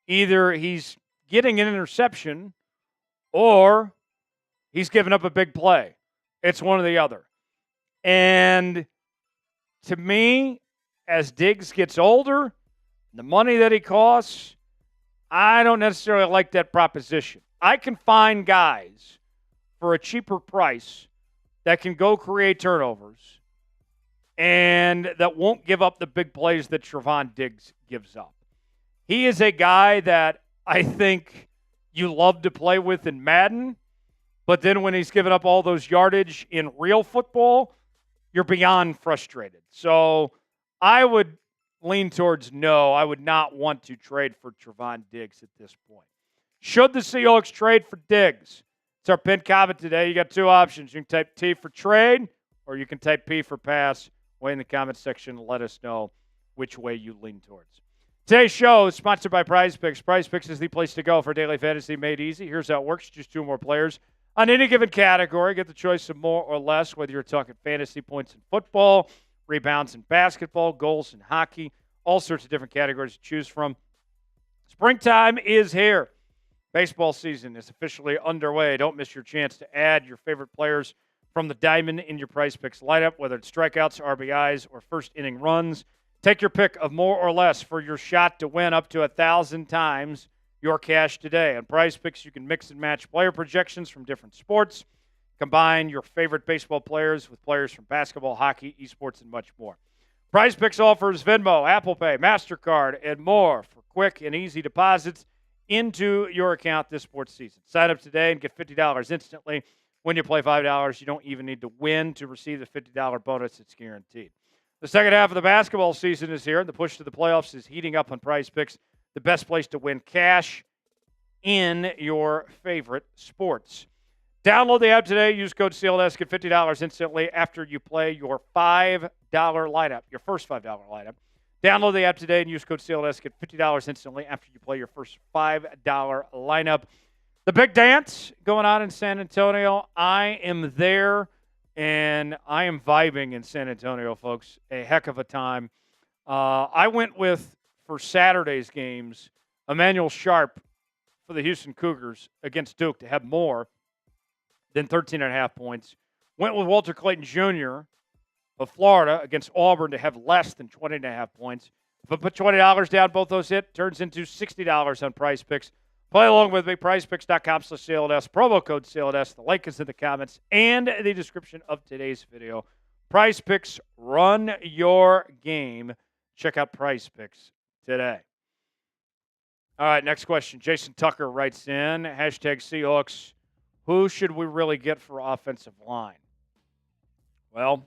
Either he's getting an interception or he's giving up a big play. It's one or the other. And to me, as Diggs gets older, the money that he costs, I don't necessarily like that proposition. I can find guys for a cheaper price that can go create turnovers and that won't give up the big plays that Trevon Diggs gives up. He is a guy that I think you love to play with in Madden, but then when he's giving up all those yardage in real football, you're beyond frustrated. So I would lean towards no. I would not want to trade for Trevon Diggs at this point. Should the Seahawks trade for Diggs? It's our pinned comment today. You got 2 options. You can type T for trade, or you can type P for pass. Way in the comment section, let us know which way you lean towards. Today's show is sponsored by Prize Picks. Prize Picks is the place to go for daily fantasy made easy. Here's how it works. Just 2 more players on any given category. Get the choice of more or less, whether you're talking fantasy points in football, rebounds in basketball, goals in hockey, all sorts of different categories to choose from. Springtime is here. Baseball season is officially underway. Don't miss your chance to add your favorite players from the diamond in your Prize Picks lineup, whether it's strikeouts, RBIs, or first inning runs. Take your pick of more or less for your shot to win up to 1,000 times your cash today. On Prize Picks, you can mix and match player projections from different sports. Combine your favorite baseball players with players from basketball, hockey, esports, and much more. Prize Picks offers Venmo, Apple Pay, MasterCard, and more for quick and easy deposits into your account this sports season. Sign up today and get $50 instantly. When you play $5, you don't even need to win to receive the $50 bonus. It's guaranteed. The second half of the basketball season is here, and the push to the playoffs is heating up on Prize Picks, the best place to win cash in your favorite sports. Download the app today. Use code CLS. Get $50 instantly after you play your $5 lineup, your first $5 lineup. Download the app today and use code CLS. Get $50 instantly after you play your first $5 lineup. The big dance going on in San Antonio. I am there, and I am vibing in San Antonio, folks. A heck of a time. I went with, for Saturday's games, Emmanuel Sharp for the Houston Cougars against Duke to have more than 13.5 points. Went with Walter Clayton Jr. of Florida against Auburn to have less than 20.5 points. If I put $20 down, both those hit, turns into $60 on Prize Picks. Play along with me, prizepicks.com/CLNS, promo code CLNS. The link is in the comments and the description of today's video. Prize Picks, run your game. Check out Prize Picks today. All right, next question. Jason Tucker writes in, #Seahawks, who should we really get for offensive line? Well,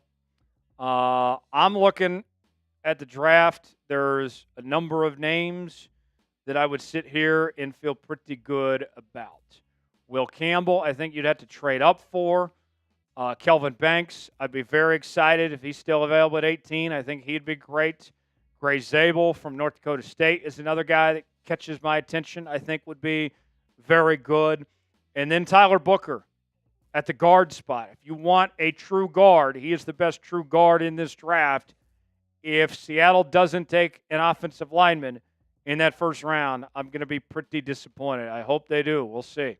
I'm looking at the draft. There's a number of names that I would sit here and feel pretty good about. Will Campbell, I think you'd have to trade up for. Kelvin Banks, I'd be very excited if he's still available at 18. I think he'd be great. Gray Zabel from North Dakota State is another guy that catches my attention, I think would be very good. And then Tyler Booker at the guard spot. If you want a true guard, he is the best true guard in this draft. If Seattle doesn't take an offensive lineman in that first round, I'm going to be pretty disappointed. I hope they do. We'll see.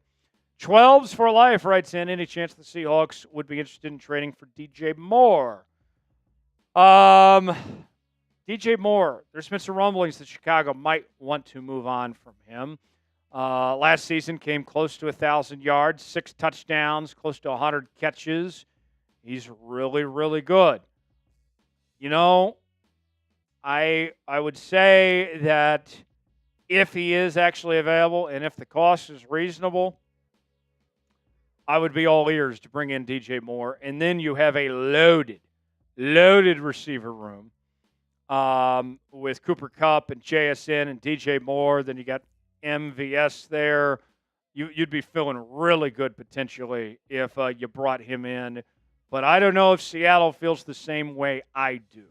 12s for life writes in, any chance the Seahawks would be interested in trading for DJ Moore? DJ Moore, there's been some rumblings that Chicago might want to move on from him. Last season came close to 1,000 yards, 6 touchdowns, close to 100 catches. He's really, really good. You know, I would say that if he is actually available and if the cost is reasonable, I would be all ears to bring in DJ Moore. And then you have a loaded receiver room with Cooper Kupp and JSN and DJ Moore. Then you got MVS there. You'd be feeling really good potentially if you brought him in. But I don't know if Seattle feels the same way I do.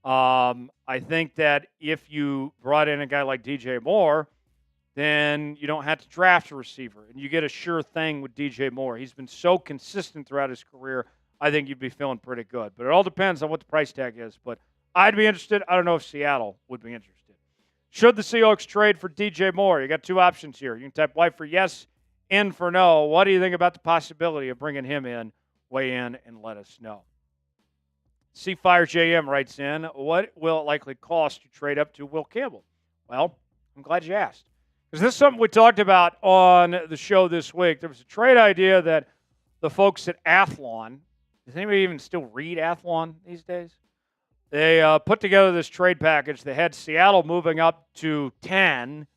I think that if you brought in a guy like DJ Moore, then you don't have to draft a receiver, and you get a sure thing with DJ Moore. He's been so consistent throughout his career, I think you'd be feeling pretty good. But it all depends on what the price tag is. But I'd be interested. I don't know if Seattle would be interested. Should the Seahawks trade for DJ Moore? You got 2 options here. You can type Y for yes, N for no. What do you think about the possibility of bringing him in? Weigh in and let us know. Cfire JM writes in, what will it likely cost to trade up to Will Campbell? Well, I'm glad you asked. Because this is something we talked about on the show this week. There was a trade idea that the folks at Athlon, does anybody even still read Athlon these days? They put together this trade package. They had Seattle moving up to 10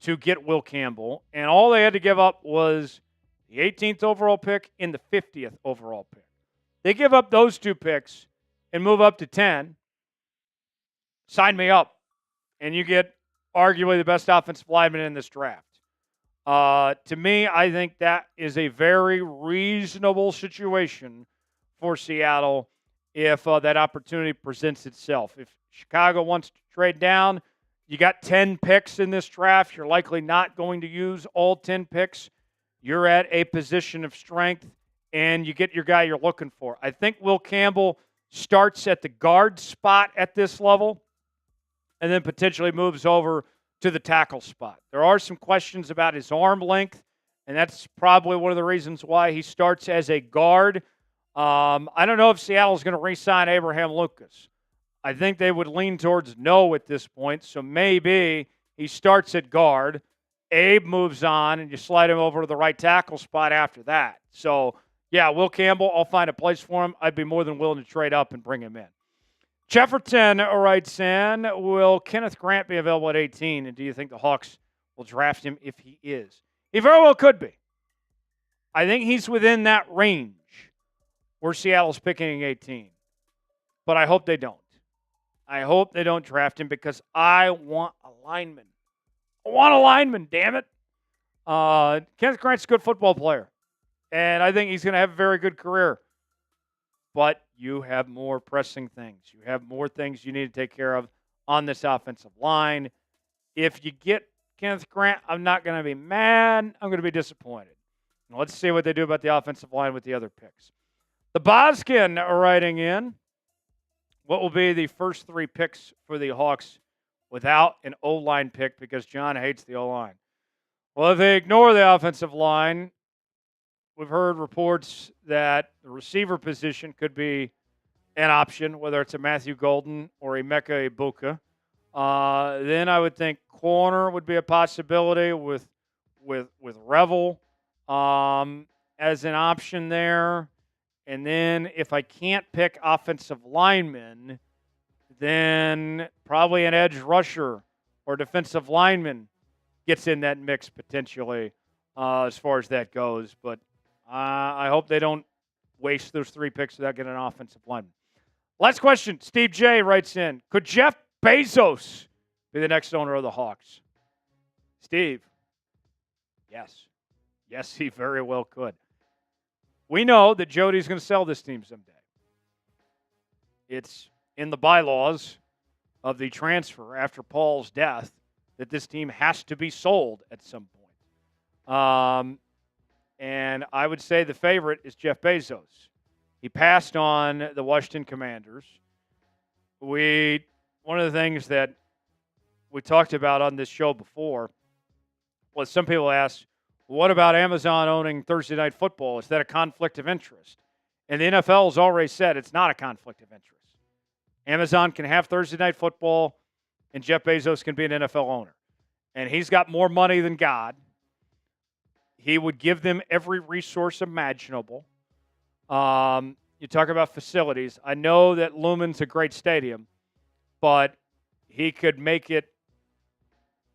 to get Will Campbell, and all they had to give up was the 18th overall pick and the 50th overall pick. They give up those 2 picks and move up to 10. Sign me up, and you get arguably the best offensive lineman in this draft. To me, I think that is a very reasonable situation for Seattle if that opportunity presents itself. If Chicago wants to trade down, you got 10 picks in this draft. You're likely not going to use all 10 picks. You're at a position of strength, and you get your guy you're looking for. I think Will Campbell starts at the guard spot at this level and then potentially moves over to the tackle spot. There are some questions about his arm length, and that's probably one of the reasons why he starts as a guard. I don't know if Seattle's going to re-sign Abraham Lucas. I think they would lean towards no at this point, so maybe he starts at guard. Abe moves on, and you slide him over to the right tackle spot after that. So, yeah, Will Campbell, I'll find a place for him. I'd be more than willing to trade up and bring him in. Jefferton writes in, will Kenneth Grant be available at 18, and do you think the Hawks will draft him if he is? He very well could be. I think he's within that range where Seattle's picking 18. But I hope they don't. I hope they don't draft him because I want a lineman. I want a lineman, damn it. Kenneth Grant's a good football player, and I think he's going to have a very good career. But you have more pressing things. You have more things you need to take care of on this offensive line. If you get Kenneth Grant, I'm not going to be mad. I'm going to be disappointed. Now, let's see what they do about the offensive line with the other picks. The Boskin writing in, what will be the first 3 picks for the Hawks without an O-line pick because John hates the O-line? Well, if they ignore the offensive line, we've heard reports that the receiver position could be an option, whether it's a Matthew Golden or a Mecca Ibuka. Then I would think corner would be a possibility with Revel as an option there. And then if I can't pick offensive linemen, then probably an edge rusher or defensive lineman gets in that mix potentially as far as that goes. But I hope they don't waste those 3 picks without getting an offensive lineman. Last question. Steve J. writes in, could Jeff Bezos be the next owner of the Hawks? Steve, yes. Yes, he very well could. We know that Jody's going to sell this team someday. It's in the bylaws of the transfer after Paul's death that this team has to be sold at some point. And I would say the favorite is Jeff Bezos. He passed on the Washington Commanders. One of the things that we talked about on this show before was some people asked, what about Amazon owning Thursday Night Football? Is that a conflict of interest? And the NFL has already said it's not a conflict of interest. Amazon can have Thursday Night Football, and Jeff Bezos can be an NFL owner. And he's got more money than God. He would give them every resource imaginable. You talk about facilities. I know that Lumen's a great stadium, but he could make it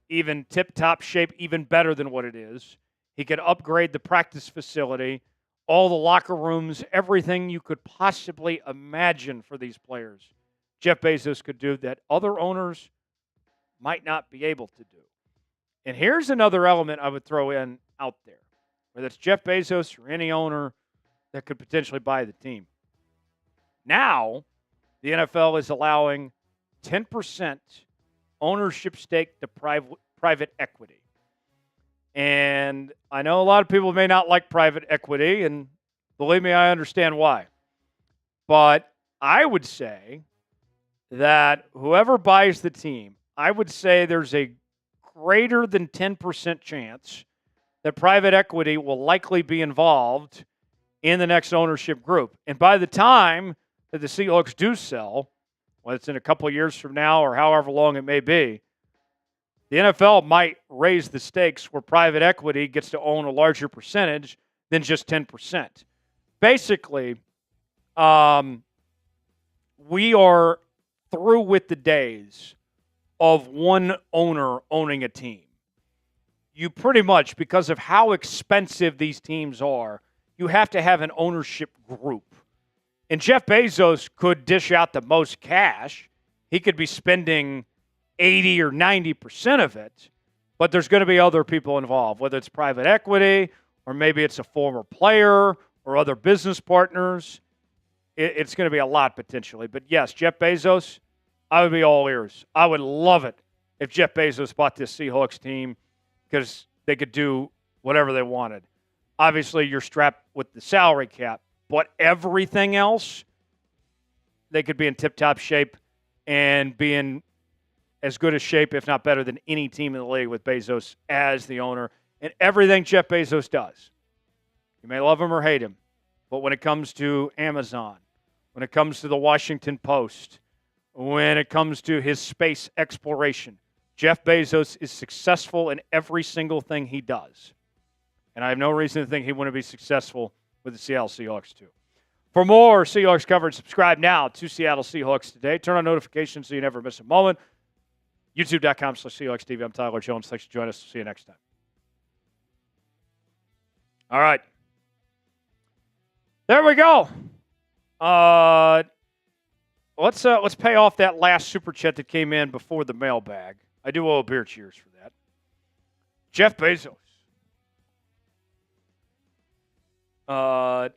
even tip-top shape, even better than what it is. He could upgrade the practice facility, all the locker rooms, everything you could possibly imagine for these players. Jeff Bezos could do that other owners might not be able to do. And here's another element I would throw in out there, whether it's Jeff Bezos or any owner that could potentially buy the team. Now, the NFL is allowing 10% ownership stake to private equity. And I know a lot of people may not like private equity, and believe me, I understand why. But I would say that whoever buys the team, I would say there's a greater than 10% chance that private equity will likely be involved in the next ownership group. And by the time that the Seahawks do sell, whether it's in a couple of years from now or however long it may be, the NFL might raise the stakes where private equity gets to own a larger percentage than just 10%. Basically, we are through with the days of one owner owning a team. You pretty much, because of how expensive these teams are, you have to have an ownership group. And Jeff Bezos could dish out the most cash. He could be spending 80 or 90% of it, but there's going to be other people involved, whether it's private equity or maybe it's a former player or other business partners. It's going to be a lot potentially. But yes, Jeff Bezos, I would be all ears. I would love it if Jeff Bezos bought this Seahawks team because they could do whatever they wanted. Obviously, you're strapped with the salary cap, but everything else, they could be in tip-top shape and be in as good a shape, if not better, than any team in the league with Bezos as the owner and everything Jeff Bezos does. You may love him or hate him, but when it comes to Amazon, when it comes to the Washington Post, when it comes to his space exploration, Jeff Bezos is successful in every single thing he does. And I have no reason to think he wouldn't be successful with the Seattle Seahawks too. For more Seahawks coverage, subscribe now to Seattle Seahawks Today. Turn on notifications so you never miss a moment. YouTube.com/Seahawks TV. I'm Tyler Jones. Thanks for joining us. See you next time. All right. There we go. Let's pay off that last super chat that came in before the mailbag. I do owe a beer cheers for that. Jeff Bezos. I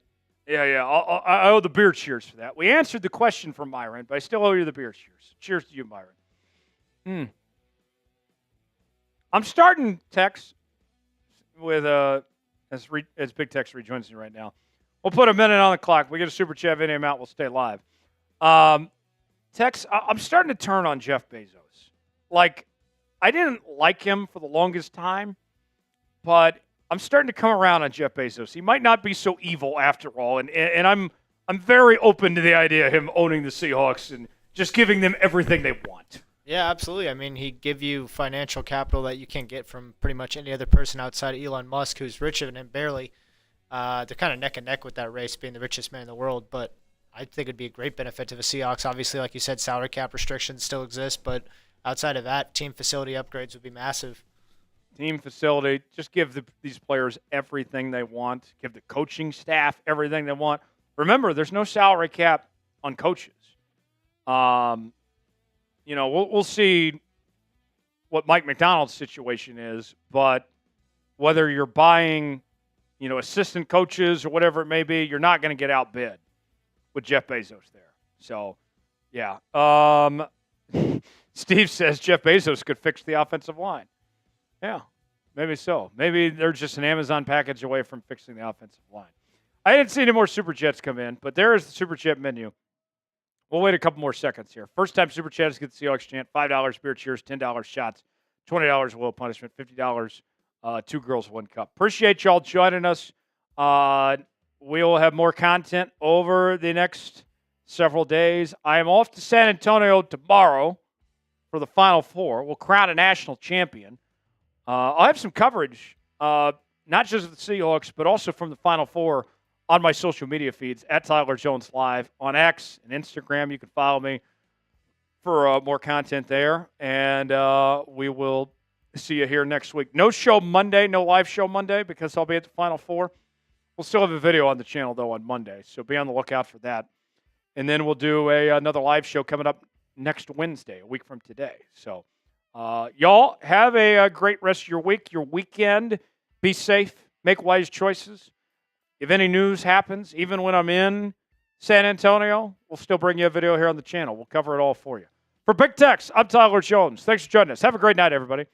owe the beer cheers for that. We answered the question from Myron, but I still owe you the beer cheers. Cheers to you, Myron. I'm starting text with as Big Tex rejoins me right now. We'll put a minute on the clock. We get a super chat video out. We'll stay live. Tex, I'm starting to turn on Jeff Bezos. Like, I didn't like him for the longest time, but I'm starting to come around on Jeff Bezos. He might not be so evil after all, and I'm very open to the idea of him owning the Seahawks and just giving them everything they want. Yeah, absolutely. I mean, he'd give you financial capital that you can't get from pretty much any other person outside of Elon Musk, who's richer than him barely. They're kind of neck and neck with that race, being the richest man in the world. But I think it'd be a great benefit to the Seahawks. Obviously, like you said, salary cap restrictions still exist, but outside of that, team facility upgrades would be massive. Team facility, just give these players everything they want. Give the coaching staff everything they want. Remember, there's no salary cap on coaches. We'll see what Mike McDonald's situation is, but whether you're buying, assistant coaches or whatever it may be, you're not going to get outbid with Jeff Bezos there. So, yeah. Steve says Jeff Bezos could fix the offensive line. Yeah, maybe so. Maybe they're just an Amazon package away from fixing the offensive line. I didn't see any more Super Chats come in, but there is the Super Chat menu. We'll wait a couple more seconds here. First time Super Chatters get the Seahawks chant. $5 beer cheers, $10 shots, $20 will punishment, $50 two girls, one cup. Appreciate y'all joining us. We will have more content over the next several days. I am off to San Antonio tomorrow for the Final Four. We'll crown a national champion. I'll have some coverage, not just of the Seahawks, but also from the Final Four on my social media feeds at Tyler Jones Live on X and Instagram. You can follow me for more content there. And we will see you here next week. No show Monday, no live show Monday because I'll be at the Final Four. We'll still have a video on the channel, though, on Monday. So be on the lookout for that. And then we'll do another live show coming up next Wednesday, a week from today. So y'all have a great rest of your week, your weekend. Be safe. Make wise choices. If any news happens, even when I'm in San Antonio, we'll still bring you a video here on the channel. We'll cover it all for you. For Big Tex, I'm Tyler Jones. Thanks for joining us. Have a great night, everybody.